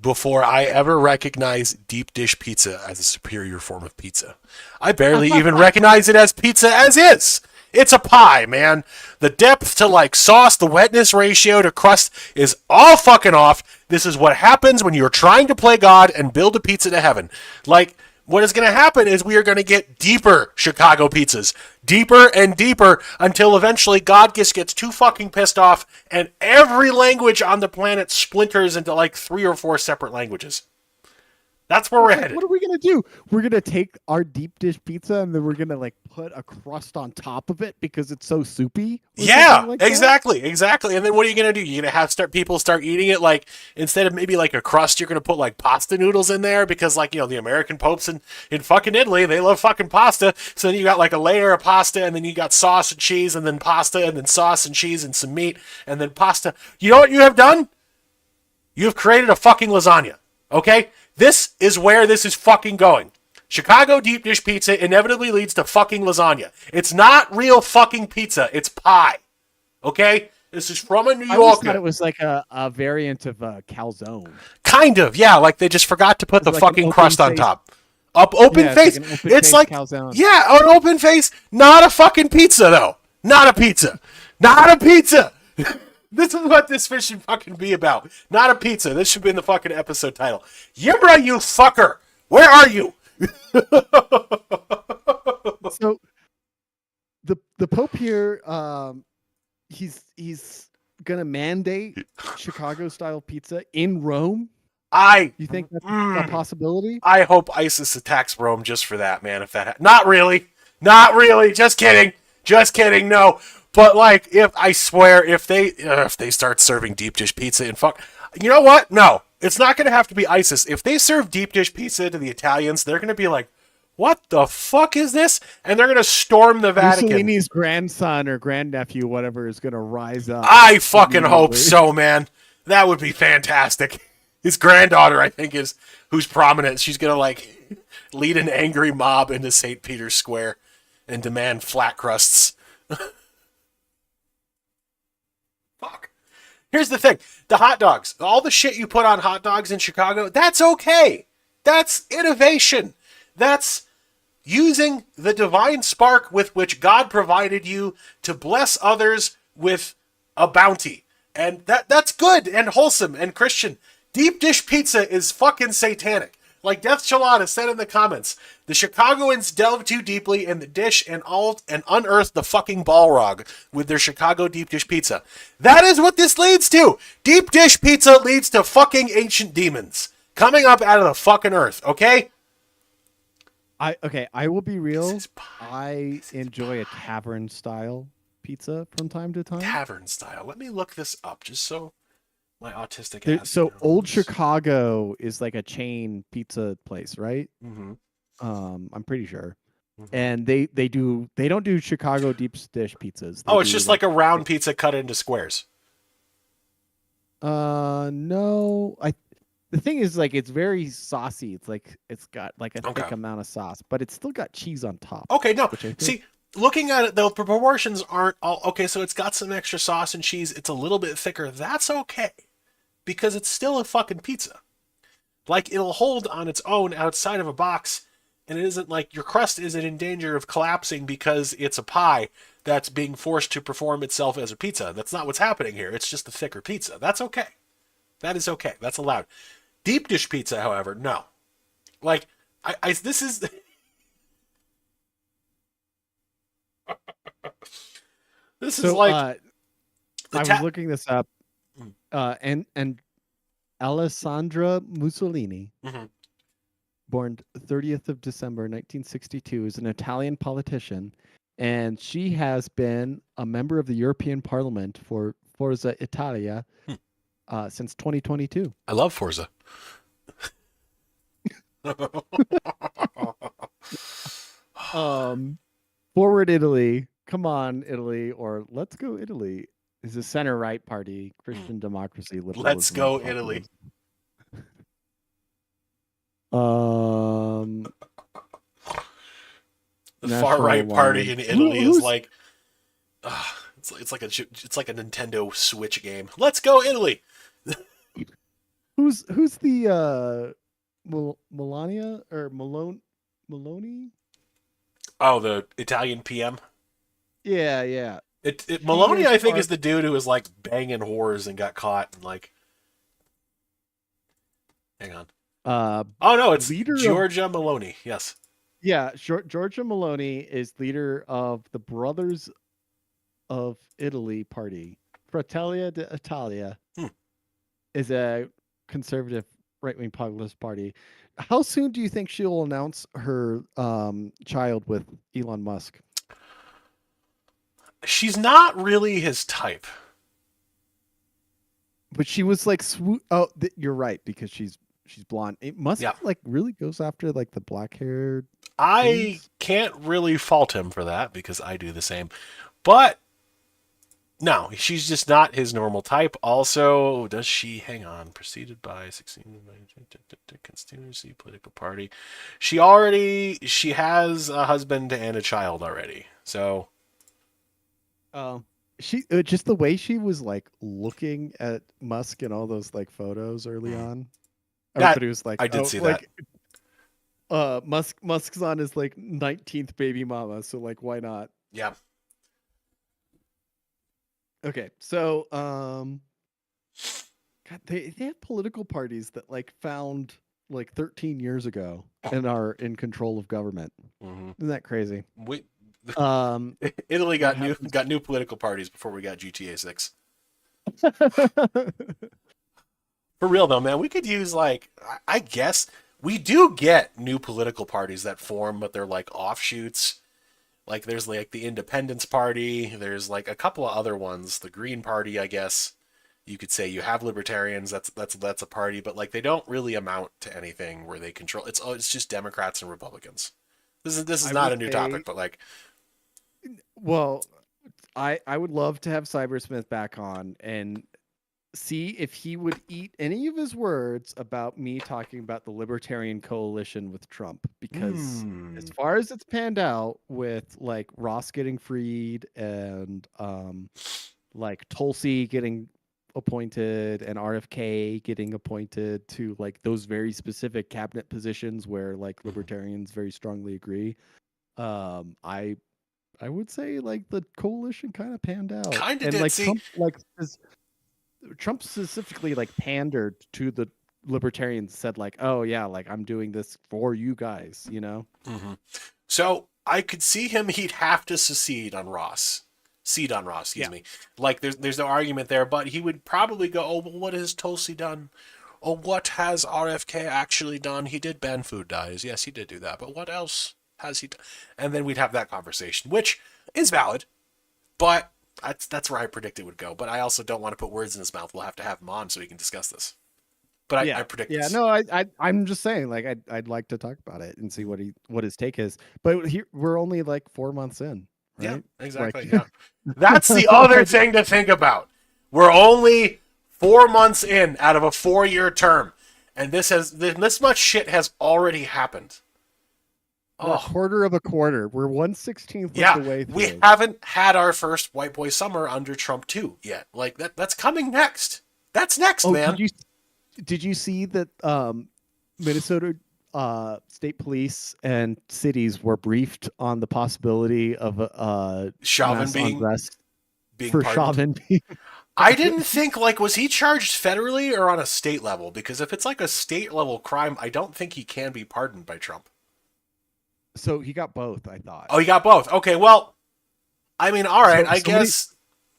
before I ever recognize deep dish pizza as a superior form of pizza. I barely even recognize it as pizza as is. It's a pie, man. The depth to like sauce, the wetness ratio to crust is all fucking off. This is what happens when you're trying to play God and build a pizza to heaven. Like, what is going to happen is we are going to get deeper Chicago pizzas. Deeper and deeper until eventually God just gets too fucking pissed off and every language on the planet splinters into like 3 or 4 separate languages. That's where we're headed. What are we gonna do? We're gonna take our deep dish pizza and then we're gonna like put a crust on top of it because it's so soupy. Or Yeah, something like that? exactly. And then what are you gonna do? You're gonna have people start eating it like instead of maybe like a crust, you're gonna put like pasta noodles in there because like the American popes in fucking Italy, they love fucking pasta. So then you got like a layer of pasta and then you got sauce and cheese and then pasta and then sauce and cheese and some meat and then pasta. You know what you have done? You have created a fucking lasagna. Okay? This is where this is fucking going. Chicago deep dish pizza inevitably leads to fucking lasagna. It's not real fucking pizza. It's pie. Okay? This is from a New I always Yorker. thought it was like a variant of calzone. Kind of, yeah. Like they just forgot to put the Like an fucking open crust on face. top. Open Yeah, face. an open It's face like, calzone. yeah, an open face. Not a fucking pizza, though. Not a pizza. Not a pizza. This is what this fish should fucking be about. Not a pizza. This should be in the fucking episode title. Yibra, you fucker. Where are you? So the Pope here, he's gonna mandate Chicago style pizza in Rome. You think that's a possibility? I hope ISIS attacks Rome just for that, man. If that not really. Just kidding. No. But like, if they start serving deep dish pizza and you know what? No, it's not going to have to be ISIS. If they serve deep dish pizza to the Italians, they're going to be like, "What the fuck is this?" And they're going to storm the Vatican. Mussolini's grandson or grandnephew, whatever, is gonna rise up. I fucking hope so, man. That would be fantastic. His granddaughter, I think, who's prominent. She's gonna like lead an angry mob into St. Peter's Square and demand flat crusts. Fuck. Here's the thing. The hot dogs. All the shit you put on hot dogs in Chicago, that's okay. That's innovation. That's using the divine spark with which God provided you to bless others with a bounty. And that's good and wholesome and Christian. Deep dish pizza is fucking satanic. Like Death Chalana said in the comments, the Chicagoans delve too deeply in the dish and unearth the fucking Balrog with their Chicago deep dish pizza. That is what this leads to. Deep dish pizza leads to fucking ancient demons coming up out of the fucking earth, okay? I will be real. This is pie. I enjoy a tavern style pizza from time to time. Tavern style. Let me look this up just so my autistic ass So knows. Old Chicago is like a chain pizza place, right? Mhm. I'm pretty sure. Mhm. And they don't do Chicago deep dish pizzas. They Oh, it's do, just like a round pizza cut into squares. no. The thing is, like, it's very saucy. It's got like a Okay. thick amount of sauce, but it's still got cheese on top. Okay, no. Which I think- See, looking at it, the proportions aren't all okay. So it's got some extra sauce and cheese. It's a little bit thicker. That's okay because it's still a fucking pizza. Like it'll hold on its own outside of a box, and it isn't like your crust isn't in danger of collapsing because it's a pie that's being forced to perform itself as a pizza. That's not what's happening here. It's just a thicker pizza. That's okay. That is okay. That's allowed. Deep dish pizza, however, no. Like this is. This is So like I was looking this up, and Alessandra Mussolini, Mhm. born 30th of December 1962, is an Italian politician, and she has been a member of the European Parliament for Forza Italia since 2022. I love Forza. Forward Italy, come on Italy, or Let's Go Italy is a center-right party, Christian democracy, liberalism. Let's go and Italy. populism. The National far right party in Alliance. Italy is Who's- like, it's like a Nintendo Switch game. Let's go Italy. who's the Melania or Maloney? Oh, the Italian PM. Yeah, yeah. She Maloney, is I think, part is the dude who was like banging whores and got caught and like. Hang on. uh Oh no, it's leader of Giorgia Maloney. Yes. Giorgia Maloney is leader of the Brothers of Italy party. Fratelli d'Italia Hmm. is a conservative right-wing populist party. How soon do you think she'll announce her child with Elon Musk? She's not really his type. But she was like, oh, you're right because she's blonde. Musk Yeah. like really goes after like the black-haired I things. can't really fault him for that because I do the same. But no, she's just not his normal type. Also, does she, hang on, preceded by 16 constituency political party. She has a husband and a child already. So, She just the way she was like looking at Musk and all those like photos early on. that Everybody was like, I did "Oh, see that. like Musk's on his like 19th baby mama, so like why not?" Yeah. Okay, so God, they have political parties that like found like 13 years ago and are in control of government. Mm-hmm. Isn't that crazy? We Um, Italy what got new political parties before we got GTA 6. happens? For real though, man, we could use like I guess we do get new political parties that form, but they're like offshoots. Like there's like the Independence Party. There's like a couple of other ones. The Green Party, I guess you could say. You have Libertarians. That's a party, but like they don't really amount to anything where they control. It's just Democrats and Republicans. This is I not would a new say, topic, but like well, I would love to have Cybersmith back on and see if he would eat any of his words about me talking about the Libertarian coalition with Trump. Because as far as it's panned out with like Ross getting freed and like Tulsi getting appointed and RFK getting appointed to like those very specific cabinet positions where like libertarians very strongly agree. I would say like the coalition kind of panned out. kind of And did like see. Trump specifically like pandered to the libertarians, said like, "Oh yeah, like I'm doing this for you guys," you know. Mm-hmm. So I could see him. He'd have to Cede on Ross. Excuse Yeah. me. Like there's no argument there, but he would probably go, "Oh, well, what has Tulsi done? Oh, what has RFK actually done? He did ban food dyes. Yes, he did do that. But what else has he done?" And then we'd have that conversation, which is valid, but that's where I predict it would go. But I also don't want to put words in his mouth. We'll have to have him on so we can discuss this. But I predict Yeah, this. no, I'm just saying, like, I'd like to talk about it and see what his take is. But here we're only like 4 months in, Yeah, right? exactly. Like, Yeah. That's the other thing to think about. We're only 4 months in out of a 4-year term, and this much shit has already happened. we're a quarter of a quarter. We're 1/16 Yeah, of the way through. we haven't had our first white boy summer under Trump 2 yet. Like that's coming next. That's next, man. Did you see that Minnesota state police and cities were briefed on the possibility of Chauvin mass being unrest pardoned. Chauvin being I didn't think, like, was he charged federally or on a state level? Because if it's like a state level crime, I don't think he can be pardoned by Trump. So he got both, I thought. Oh, he got both. Okay, well, I mean, all right, I guess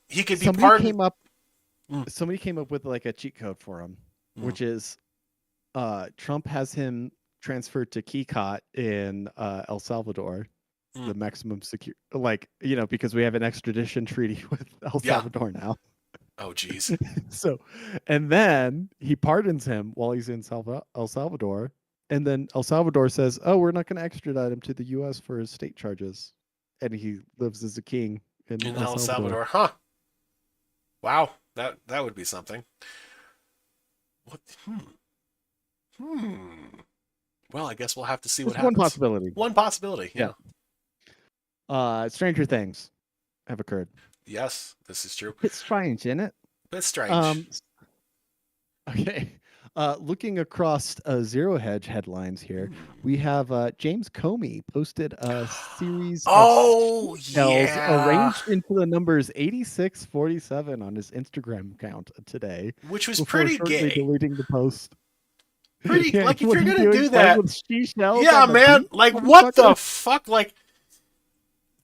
he could be pardoned. Somebody came up with like a cheat code for him, which is Trump has him transferred to Keycot in El Salvador, the maximum secure, like, you know, because we have an extradition treaty with El Salvador now. Oh, geez. So, and then he pardons him while he's in El Salvador. And then El Salvador says, "Oh, we're not going to extradite him to the U.S. for his state charges." And he lives as a king in El Salvador. Huh. Wow. That would be something. What? Well, I guess we'll have to see what happens. One possibility. One possibility. Yeah. Stranger things have occurred. Yes, this is true. It's strange, isn't it? It's strange. Okay. Looking across Zero Hedge headlines here, Ooh. we have James Comey posted a series of Oh shells yeah, arranged into the numbers 8647 on his Instagram account today which was before pretty shortly gay. deleting the post. Pretty Yeah, like if what you're are you gonna doing? do Playing that, with seashells yeah, on the man. beach, Like what motherfucker? the fuck? Like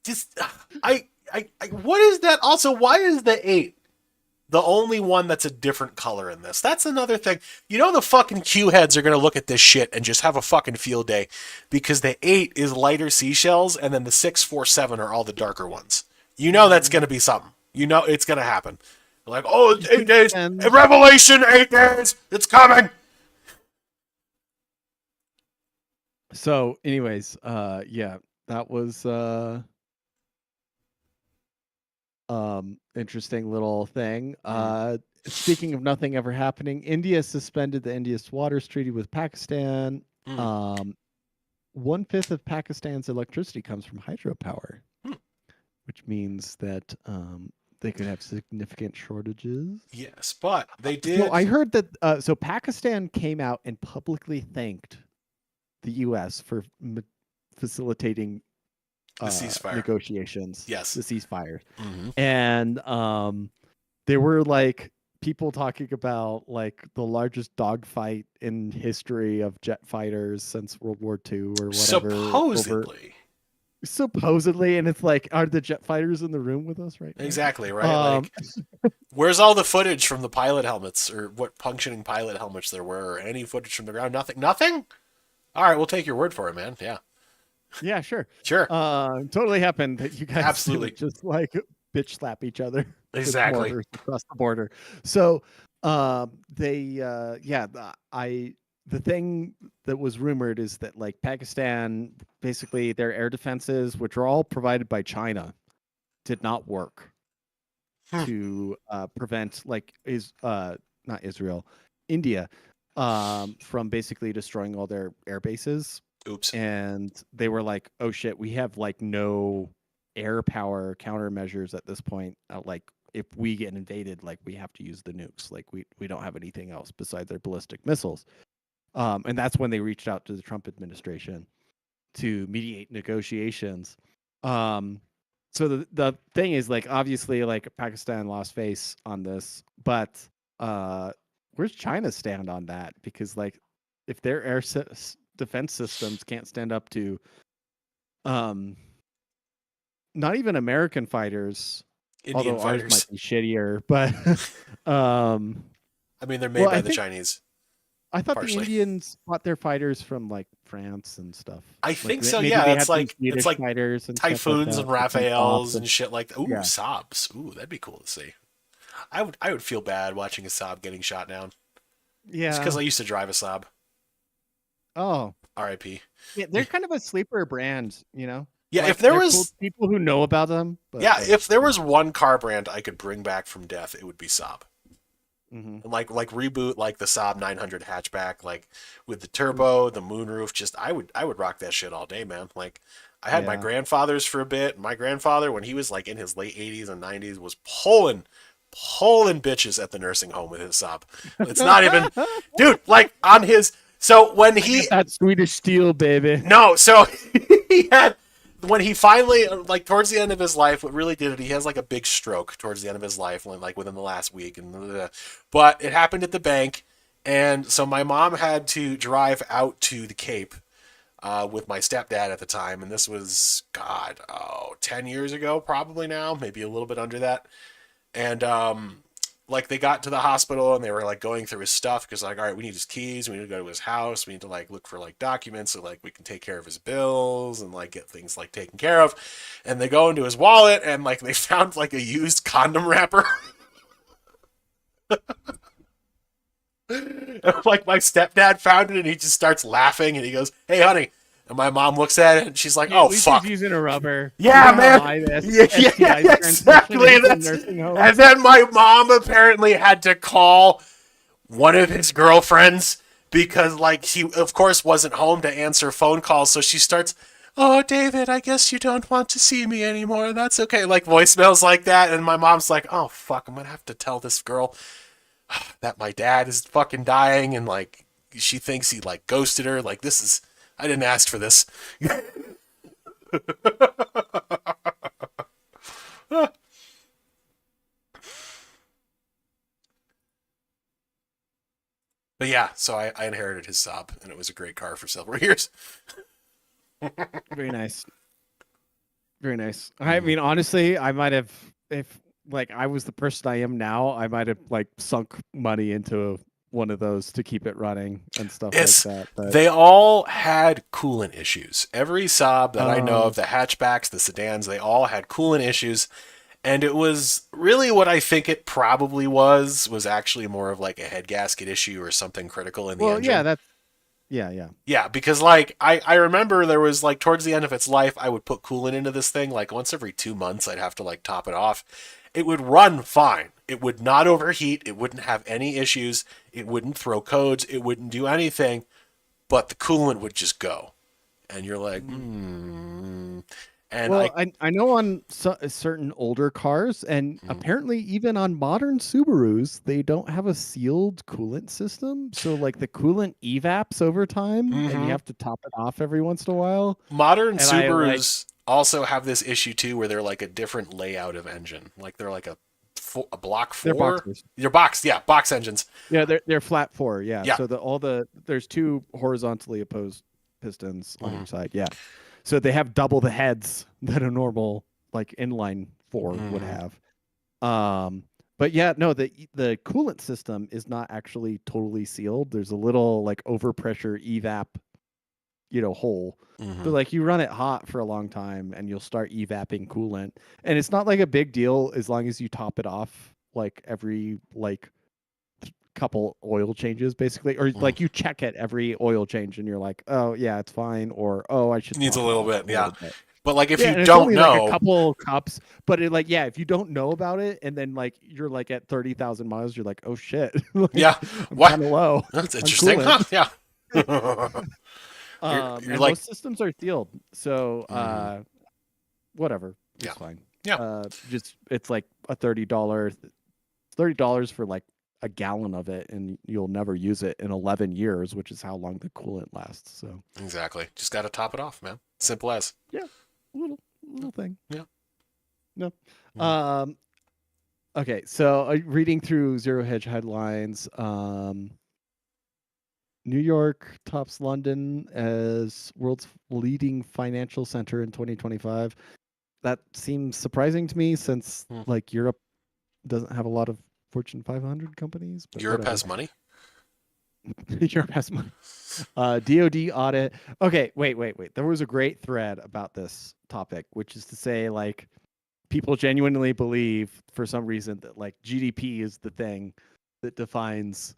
just what is that? Also, why is the 8 the only one that's a different color in this? That's another thing. You know, the fucking Q heads are gonna look at this shit and just have a fucking field day because the 8 is lighter seashells and then the 647 are all the darker ones. You know that's Mhm. gonna be something. You know it's gonna happen. Like, oh, it's You 8 days. can Revelation, 8 days. It's coming. So, anyways, yeah, that was interesting little thing. Mm. Speaking of nothing ever happening, India suspended the Indus Waters Treaty with Pakistan. Mm. Um, 1/5 of Pakistan's electricity comes from hydropower, Hmm. which means that they could have significant shortages. Yes, but they So did I heard that so Pakistan came out and publicly thanked the U.S. for facilitating the ceasefire. negotiations, Yes. the ceasefire, Hmm. and there were like people talking about like the largest dogfight in history of jet fighters since World War II or whatever over Supposedly. supposedly, and it's like, are the jet fighters in the room with us right now? Exactly, right? Like, where's all the footage from the pilot helmets or what functioning pilot helmets there were or any footage from the ground? Nothing? Nothing? All right, we'll take your word for it, man. Yeah. Yeah, sure. Sure. Totally happened that you guys Absolutely. didn't just like bitch slap each other with Exactly. mortars across the border. So they the thing that was rumored is that like Pakistan, basically their air defenses, which are all provided by China, did not work Hmm. to prevent like not Israel, India, from basically destroying all their air bases. Oops. And they were like, "Oh shit, we have like no air power countermeasures at this point. Like, if we get invaded, like we have to use the nukes. Like, we don't have anything else besides their ballistic missiles." And that's when they reached out to the Trump administration to mediate negotiations. So the thing is, like, obviously, like Pakistan lost face on this, but where's China stand on that? Because like, if their defense systems can't stand up to um not even American fighters, Indian although ours might fighters. be shittier, but um I mean, they're made well, by the Chinese, I thought the partially. Indians bought their fighters from like France and stuff. I Like think so, maybe yeah. they had some It's Swedish like fighters and stuff like Typhoons that, and like some Saabs Raphaels and and shit like that. Ooh, yeah, Saabs. Ooh, that'd be cool to see. I would feel bad watching a Saab getting shot down. Just because yeah. I used to drive a Saab. Oh, R.I.P. yeah. They're kind of a sleeper brand, you know. Yeah, if Like there they're cool was to people who know about them, but yeah, like, if there was one car brand I could bring back from death, it would be Saab. mhm. And like reboot like the Saab 900 hatchback, like with the turbo, the moonroof. Just I would rock that shit all day, man. Like I had my Yeah. grandfather's for a bit. My grandfather, when he was like in his late 80s and 90s, was pulling bitches at the nursing home with his Saab. It's not even, dude. Like on his so when I get he that Swedish steel, baby. no, so he had when he finally like towards the end of his life, what really did it, he has like a big stroke towards the end of his life, like within the last week, and but it happened at the bank, and so my mom had to drive out to the Cape with my stepdad at the time, and this was God, 10 years ago, probably now, maybe a little bit under that, and like they got to the hospital and they were like going through his stuff because like, all right, we need his keys, we need to go to his house, we need to like look for like documents so like we can take care of his bills and like get things like taken care of. And they go into his wallet and like they found like a used condom wrapper. Like my stepdad found it and he just starts laughing and he goes, "Hey, honey." And my mom looks at it and she's like, Yeah, at "Oh, least he's fuck." using a rubber. Yeah, You know how man. high the Yeah, STI transmission exactly. is in nursing homes. And then my mom apparently had to call one of his girlfriends because, like, he, of course, wasn't home to answer phone calls. So she starts, "Oh, David, I guess you don't want to see me anymore. That's okay." Like, voicemails like that. And my mom's like, "Oh, fuck, I'm going to have to tell this girl." that my dad is fucking dying, and like she thinks he like ghosted her. Like this is, I didn't ask for this. But yeah, so I inherited his Saab, and it was a great car for several years. Very nice. Very nice. I Mhm. mean, honestly, I might have, if like I was the person I am now, I might have like sunk money into one of those to keep it running and stuff like It's that. But they all had coolant issues. Every Saab that I know um, of, the hatchbacks, the sedans, they all had coolant issues. And it was really what I think it probably was actually more of like a head gasket issue or something critical in the well, yeah, engine. that's yeah. Yeah, because like I remember there was like towards the end of its life, I would put coolant into this thing like once every 2 months. I'd have to like top it off. It would run fine. It would not overheat. It wouldn't have any issues. It wouldn't throw codes. It wouldn't do anything. But the coolant would just go, and you're like, Mhm. hmm. And Well, I know on certain older cars, and mm, apparently even on modern Subarus, they don't have a sealed coolant system. So like the coolant evaps over time, and you mm-hmm. have to top it off every once in a while. Modern And I like Subarus also have this issue too, where they're like a different layout of engine. Like they're like a block they're four. boxers. Your box, yeah, box engines. Yeah, they're flat four. Yeah. Yeah. So there's two horizontally opposed pistons on Mm-hmm. each side. Yeah. So they have double the heads that a normal like inline four would Mm-hmm. have. Um, but yeah, no, the coolant system is not actually totally sealed. There's a little like overpressure evap, hole. Mm-hmm. So like you run it hot for a long time and you'll start evapping coolant. And it's not like a big deal as long as you top it off like every like couple oil changes basically, or Mm-hmm. like you check it every oil change and you're like, oh yeah, it's fine, or oh, I should Needs a top it little off bit, a yeah. little bit. But like if Yeah, you and it's don't only like a know, couple cups, but it like, yeah, if you don't know about it and then like you're like at 30,000 miles, you're like, oh shit, yeah, like I'm what? kind of low That's on interesting, coolant. huh? Yeah. You're And like, most systems are sealed, so mm-hmm. whatever, Yeah, it's fine. yeah, Just it's like a $30 for like a gallon of it, and you'll never use it in 11 years, which is how long the coolant lasts. So exactly. Just got to top it off, man. Simple as. yeah, little thing. Yeah. No. Mm-hmm. Um. Okay. So reading through Zero Hedge headlines. New York tops London as world's leading financial center in 2025. That seems surprising to me since Hmm. like Europe doesn't have a lot of Fortune 500 companies, but Europe whatever. has money. Europe has money. DoD audit. Okay, wait. There was a great thread about this topic, which is to say, like, people genuinely believe for some reason that like GDP is the thing that defines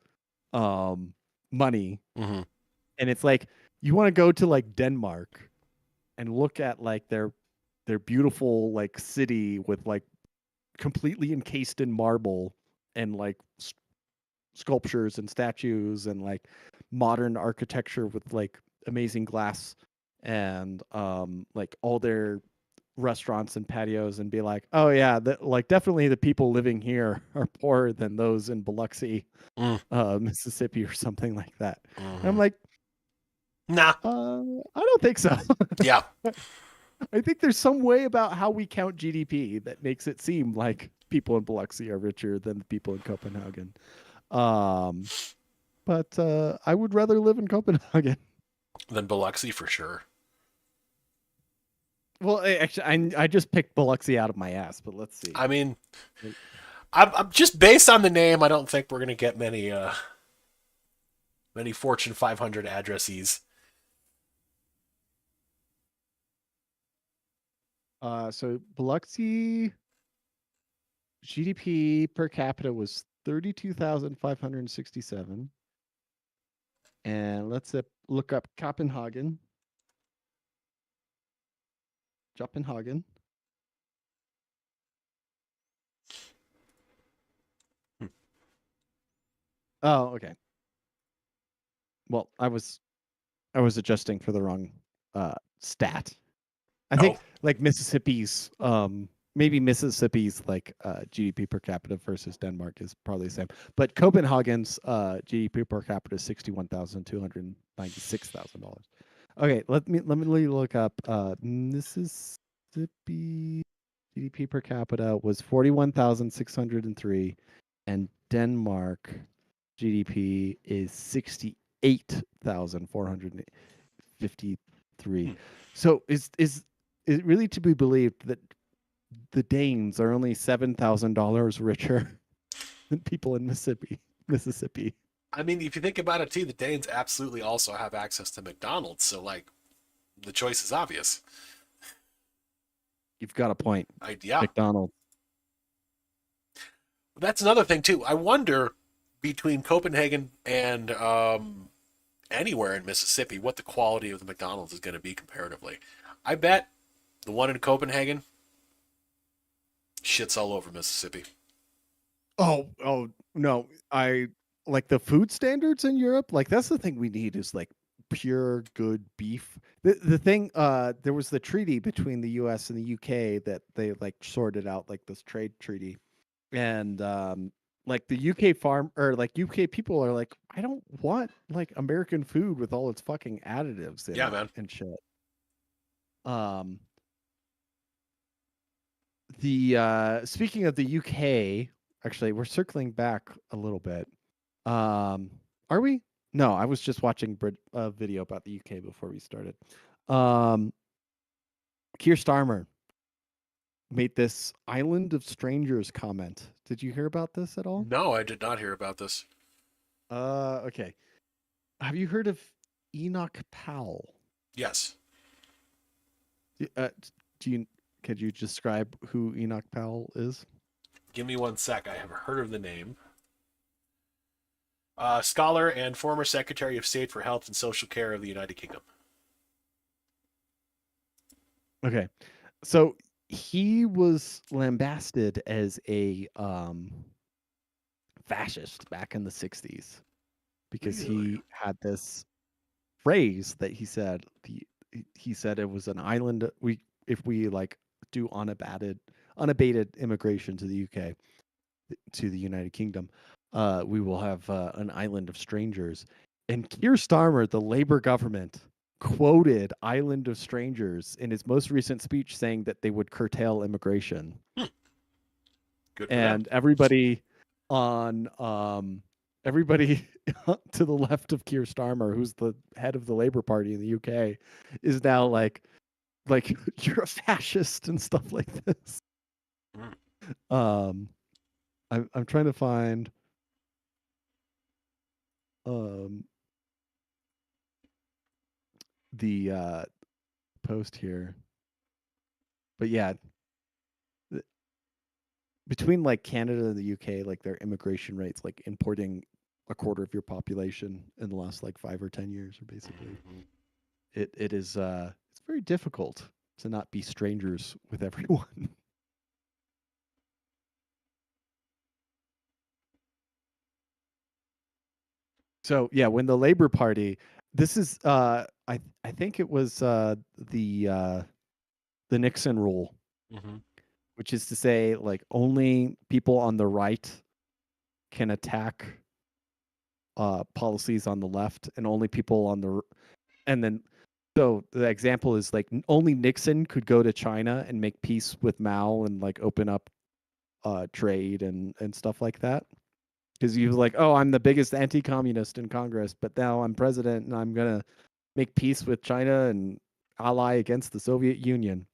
um money. Mm-hmm. And it's like you want to go to like Denmark and look at like their beautiful like city with like completely encased in marble and like sculptures and statues and like modern architecture with like amazing glass and like all their restaurants and patios and be like, oh yeah, like definitely the people living here are poorer than those in Biloxi, Mississippi or something like that. And I'm Mm-hmm. like, Nah. I don't think so. Yeah. I think there's some way about how we count GDP that makes it seem like people in Biloxi are richer than the people in Copenhagen. Um, but I would rather live in Copenhagen. Then Biloxi for sure. Well, actually, I just picked Biloxi out of my ass, but let's see. I mean, I'm just based on the name. I don't think we're gonna get many Fortune 500 addressees. So Biloxi GDP per capita was 32,567, and let's look up Copenhagen. Copenhagen. Hmm. Oh, okay. Well, I was adjusting for the wrong stat. I Oh. think like Mississippi's maybe Mississippi's like GDP per capita versus Denmark is probably the same. But Copenhagen's GDP per capita is $61,296,000. Okay, let me look up Mississippi GDP per capita was 41,603, and Denmark GDP is 68,453. So is it really to be believed that the Danes are only $7,000 richer than people in Mississippi? I mean, if you think about it too, the Danes absolutely also have access to McDonald's, so like the choice is obvious. You've got a point. Yeah, McDonald's. that's another thing too. I wonder between Copenhagen and anywhere in Mississippi what the quality of the McDonald's is going to be comparatively. I bet the one in Copenhagen shits all over Mississippi. Oh no. I like the food standards in Europe. Like that's the thing we need is like pure good beef. The thing there was the treaty between the US and the UK that they like sorted out, like this trade treaty. And like the UK farm or like UK people are like, I don't want like American food with all its fucking additives in Yeah, it man. and shit. Um the speaking of the UK, actually we're circling back a little bit. Are we? No, I was just watching a video about the UK before we started. Um Keir Starmer made this Island of Strangers comment. Did you hear about this at all? No, I did not hear about this. Okay. Have you heard of Enoch Powell? Yes. Do you could you describe who Enoch Powell is? Give me one sec. I have heard of the name. Scholar and former Secretary of State for Health and Social Care of the United Kingdom. Okay. So he was lambasted as a fascist back in the 60s because Really? he had this phrase that he said it was an island if we like do unabated immigration to the UK, to the United Kingdom, we will have an island of strangers. And Keir Starmer, the Labour government, quoted "Island of Strangers" in his most recent speech, saying that they would curtail immigration. Good for them. And everybody on everybody to the left of Keir Starmer, who's the head of the Labour Party in the UK, is now like you're a fascist and stuff like this. I'm trying to find the post here. But yeah, between like Canada and the UK, like their immigration rates, like importing a quarter of your population in the last like 5 or 10 years, or basically, it is it's very difficult to not be strangers with everyone. So yeah, when the Labour Party, this is I think it was the Nixon rule, which is to say like only people on the right can attack policies on the left, and only people on the and then so the example is like only Nixon could go to China and make peace with Mao and like open up trade and stuff like that. Because he was like, oh, I'm the biggest anti-communist in Congress, but now I'm president and I'm gonna make peace with China and ally against the Soviet Union.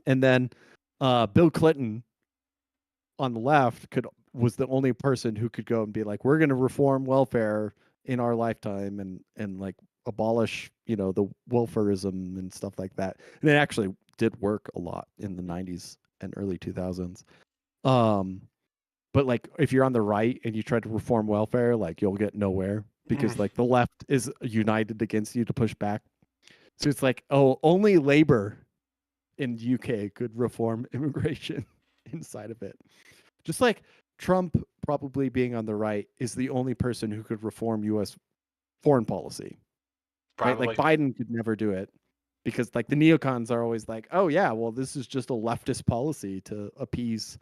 And then Bill Clinton on the left was the only person who could go and be like, we're gonna reform welfare in our lifetime and like abolish, you know, the welfarism and stuff like that. And it actually did work a lot in the 90s and early 2000s. But like if you're on the right and you try to reform welfare, like you'll get nowhere because like the left is united against you to push back. So it's like, oh, only Labour in UK could reform immigration inside of it. Just like Trump probably being on the right is the only person who could reform US foreign policy. Right? Probably. Like Biden could never do it. because like the neocons are always like, oh yeah, well this is just a leftist policy to appease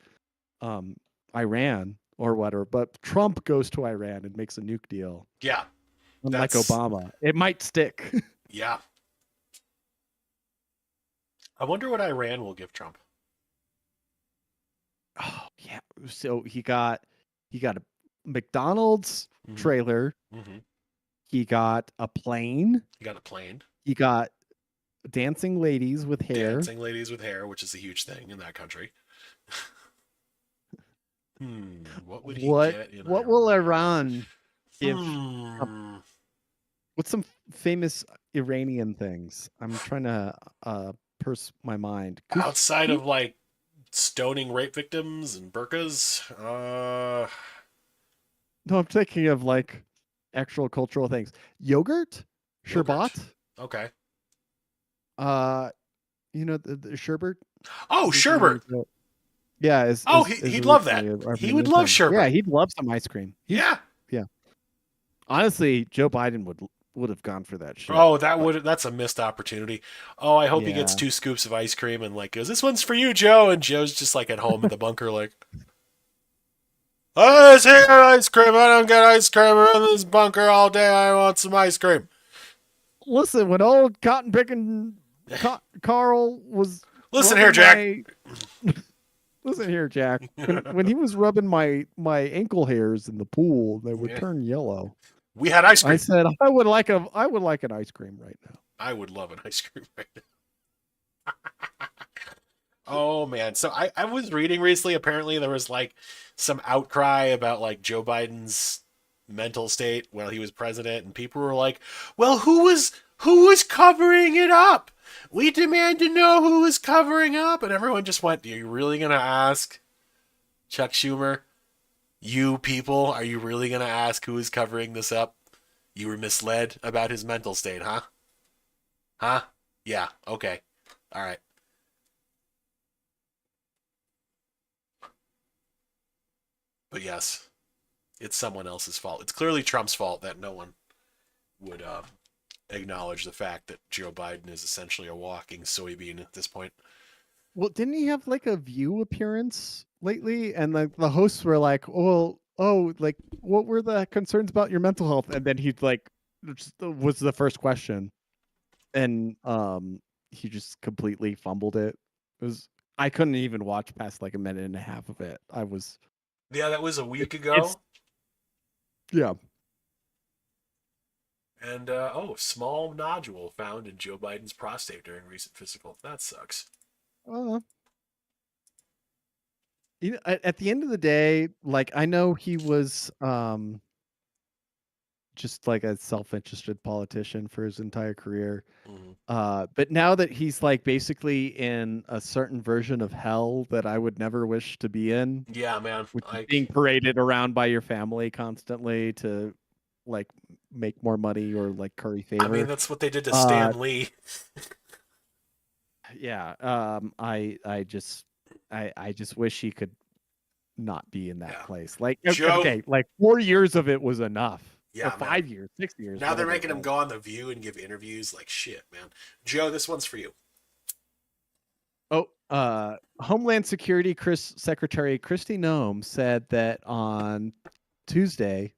um, Iran or whatever. But Trump goes to Iran and makes a nuke deal, Yeah, unlike that's Obama. It might stick. yeah. I wonder what Iran will give Trump. Oh yeah. So he got a McDonald's Mhm. trailer. Mm-hmm. He got a plane. You got a plane, He got dancing ladies with hair. dancing ladies with hair, which is a huge thing in that country. What would he What get in what will Iran? Iran give? Hmm. What's some famous Iranian things? I'm trying to purse my mind. Outside of like stoning rape victims and burqas, No, I'm thinking of like actual cultural things. Yogurt, yogurt. sherbet. Okay. Uh, the sherbet. Oh, Originally, sherbet. yeah, Oh, is he'd love that. originally He would love Armenian. Yeah, sherbet. he'd love some ice cream. Yeah. Yeah. Honestly, Joe Biden would have gone for that shit. Oh, But that's a missed opportunity. Oh, I hope he gets yeah, 2 scoops of ice cream and like goes, "This one's for you, Joe." And Joe's just like at home in the bunker, like, "I just hate ice cream. I don't get ice cream in this bunker all day. I want some ice cream." listen, when old cotton picking Carl was Listen rubbing here, Jack. listen here, Jack. When he was rubbing my ankle hairs in the pool, they would Yeah. turn yellow. We had ice I cream. said I would like an ice cream right now. I would love an ice cream right now. Oh man. So I was reading recently, apparently there was like some outcry about like Joe Biden's mental state while he was president, and people were like, "Well, who was covering it up? We demand to know who was covering up." And everyone just went, "Are you really gonna ask Chuck Schumer? You people, are you really gonna ask who is covering this up? You were misled about his mental state, huh? Huh? Yeah, okay. All right." But yes, it's someone else's fault. It's clearly Trump's fault that no one would acknowledge the fact that Joe Biden is essentially a walking soybean at this point. Well, didn't he have like a View appearance lately? And like the hosts were like, "Well, oh, like what were the concerns about your mental health?" And then he'd like was the first question, and he just completely fumbled it. It was I couldn't even watch past like a minute and a half of it. I was Yeah, that was a it, week it's ago. yeah. And small nodule found in Joe Biden's prostate during recent physical. That sucks. Uh, at the end of the day, like I know he was just like a self-interested politician for his entire career. Mm-hmm. But now that he's like basically in a certain version of hell that I would never wish to be in, Yeah, man. which is being Like, paraded around by your family constantly to like make more money or like curry I mean, favor. that's what they did to Uh, Stan Lee. yeah. I just wish he could not be in that Yeah. place. Like Joe. okay, like 4 years of it was enough. Yeah, Or man. 5 years, 6 years. Now they're whatever it making him was. go on The View and give interviews. Like, shit, man. Joe, this one's for you. Oh, Homeland Security Secretary Kristi Noem said on Tuesday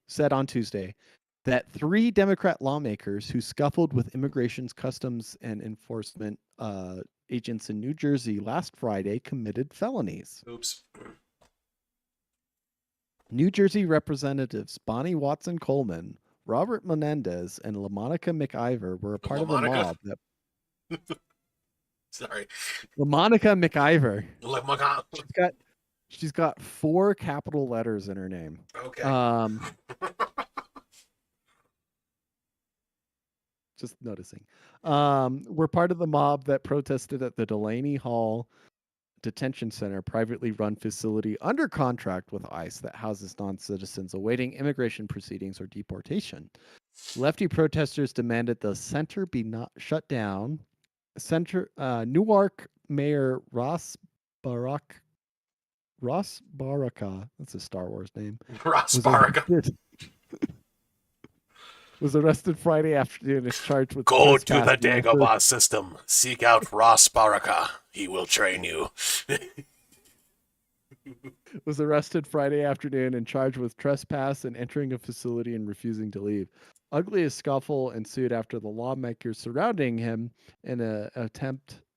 that 3 Democrat lawmakers who scuffled with Immigration's Customs and Enforcement agents in New Jersey last Friday committed felonies. Oops. New Jersey Representatives Bonnie Watson Coleman, Robert Menendez, and LaMonica McIver were a part of a LaMonica? mob that Sorry. LaMonica McIver. LaMonica. She's got 4 capital letters in her name. Okay. Just noticing. We're part of the mob that protested at the Delaney Hall Detention Center, privately run facility under contract with ICE that houses non-citizens awaiting immigration proceedings or deportation. Lefty protesters demanded the center be not shut down. Newark Mayor Ross Baraka, that's a Star Wars name, Ross was Baraka. arrested was arrested Friday afternoon and is charged with Go to the trespass and entered- Dagobah system. Seek out Ross Baraka. He will train you. was arrested Friday afternoon and charged with trespass and entering a facility and refusing to leave. Ugly scuffle ensued after the lawmakers surrounding him in an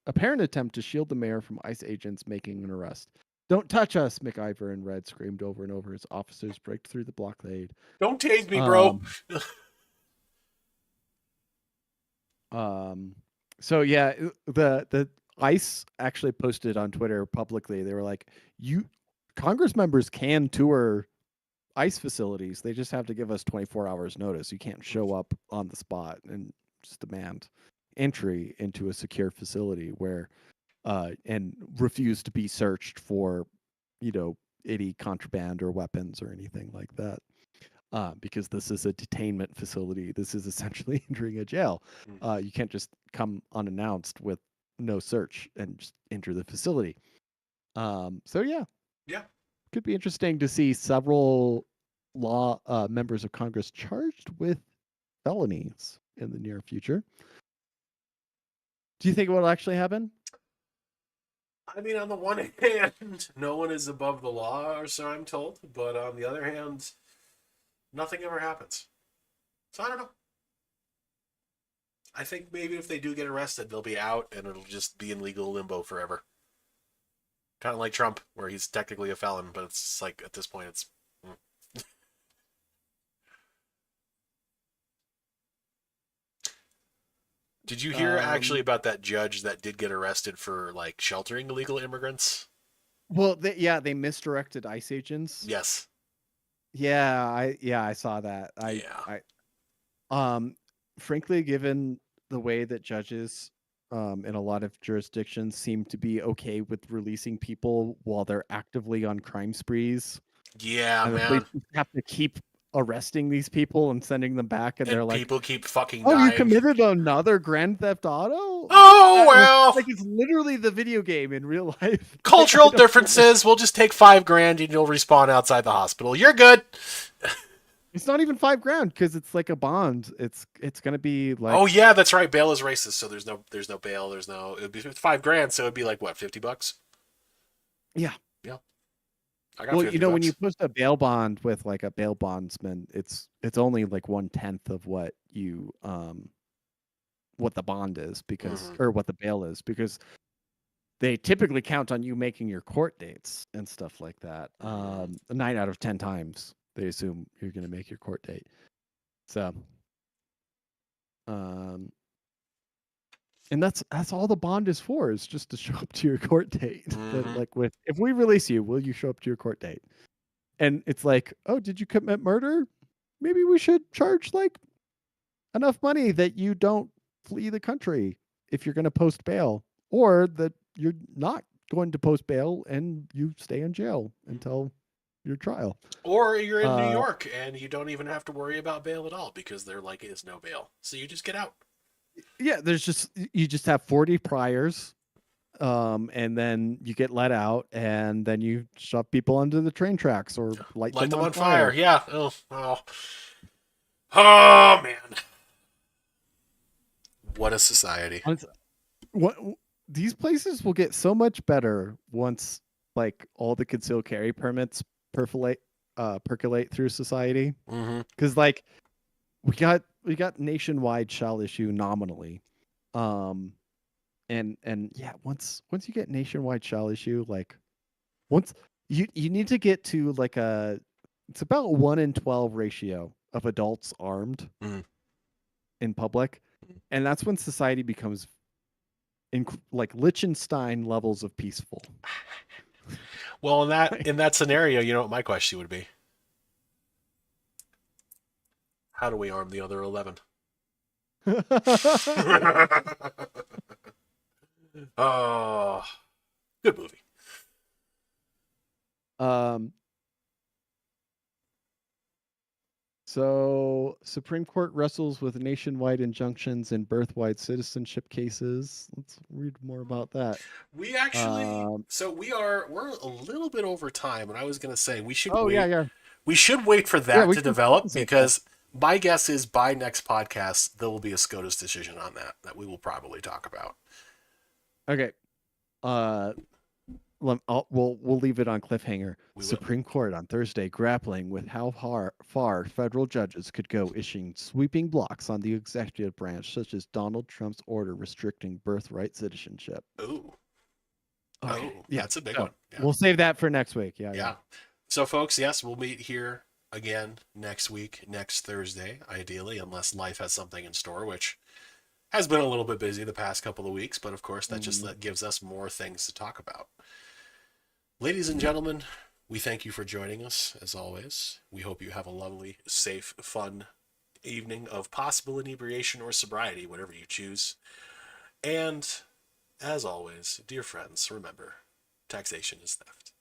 apparent attempt to shield the mayor from ICE agents making an arrest. Don't touch us, McIver and Red screamed over and over as officers break through the blockade. Don't tase me, bro. So yeah, the ICE actually posted on Twitter publicly. They were like, Congress members can tour ICE facilities. They just have to give us 24 hours notice. You can't show up on the spot and just demand entry into a secure facility where and refuse to be searched for, any contraband or weapons or anything like that. Because this is a detainment facility. This is essentially entering a jail. You can't just come unannounced with no search and just enter the facility. So yeah, could be interesting to see several members of Congress charged with felonies in the near future. Do you think it will actually happen? I mean, on the one hand, no one is above the law, or so I'm told. But on the other hand, nothing ever happens. So I don't know. I think maybe if they do get arrested, they'll be out and it'll just be in legal limbo forever. Kind of like Trump, where he's technically a felon, but it's like at this point, it's. Did you hear actually about that judge that did get arrested for like sheltering illegal immigrants? Well, they misdirected ICE agents. Yes. Yeah, I saw that. Frankly, given the way that judges in a lot of jurisdictions seem to be okay with releasing people while they're actively on crime sprees. Yeah, and man. The have to keep arresting these people and sending them back, and they're like, people keep fucking "Oh, dying. you committed another Grand Theft Auto? Oh, well. Like it's literally the video game in real life. Cultural differences. We'll just take $5,000 and you'll respawn outside the hospital. You're good. It's not even $5,000 because it's like a bond. It's gonna be like. Oh yeah, that's right. Bail is racist, so there's no bail. It would be $5,000, so it'd be like what, $50? Yeah. Yeah. Well, when you post a bail bond with like a bail bondsman, it's only like 1/10 of what you what the bond is because or what the bail is because they typically count on you making your court dates and stuff like that. 9 out of 10 times they assume you're going to make your court date. So, and that's all the bond is for, is just to show up to your court date. But like if we release you, will you show up to your court date? And it's like, oh, did you commit murder? Maybe we should charge like enough money that you don't flee the country if you're going to post bail, or that you're not going to post bail and you stay in jail until your trial. Or you're in New York and you don't even have to worry about bail at all because there like is no bail. So you just get out. Yeah, you just have 40 priors, and then you get let out, and then you shove people onto the train tracks or light them on fire. Yeah. Oh, man. What a society. These places will get so much better once like all the concealed carry permits percolate through society. Because like we got nationwide shall issue nominally, and yeah, once you get nationwide shall issue, like once you need to get to like it's about 1 in 12 ratio of adults armed in public, and that's when society becomes like Liechtenstein levels of peaceful. Well, in that scenario, you know what my question would be? How do we arm the other 11? Oh, good movie. So Supreme Court wrestles with nationwide injunctions in birthright citizenship cases. Let's read more about that. We actually, so we're a little bit over time, and I was going to say we should. Oh, wait. yeah. We should wait for that to develop because My guess is by next podcast there will be a SCOTUS decision on that we will probably talk about. Okay. Uh, we'll leave it on cliffhanger. We will. Supreme Court on Thursday grappling with how far federal judges could go, issuing sweeping blocks on the executive branch, such as Donald Trump's order restricting birthright citizenship. Ooh. Okay. Oh, Yeah. that's a big So one. Yeah. we'll save that for next week. Yeah. Yeah. So, folks, yes, we'll meet here again next week, next Thursday, ideally, unless life has something in store, which has been a little bit busy the past couple of weeks, but of course, that gives us more things to talk about. Ladies and gentlemen, we thank you for joining us, as always. We hope you have a lovely, safe, fun evening of possible inebriation or sobriety, whatever you choose. And, as always, dear friends, remember, taxation is theft.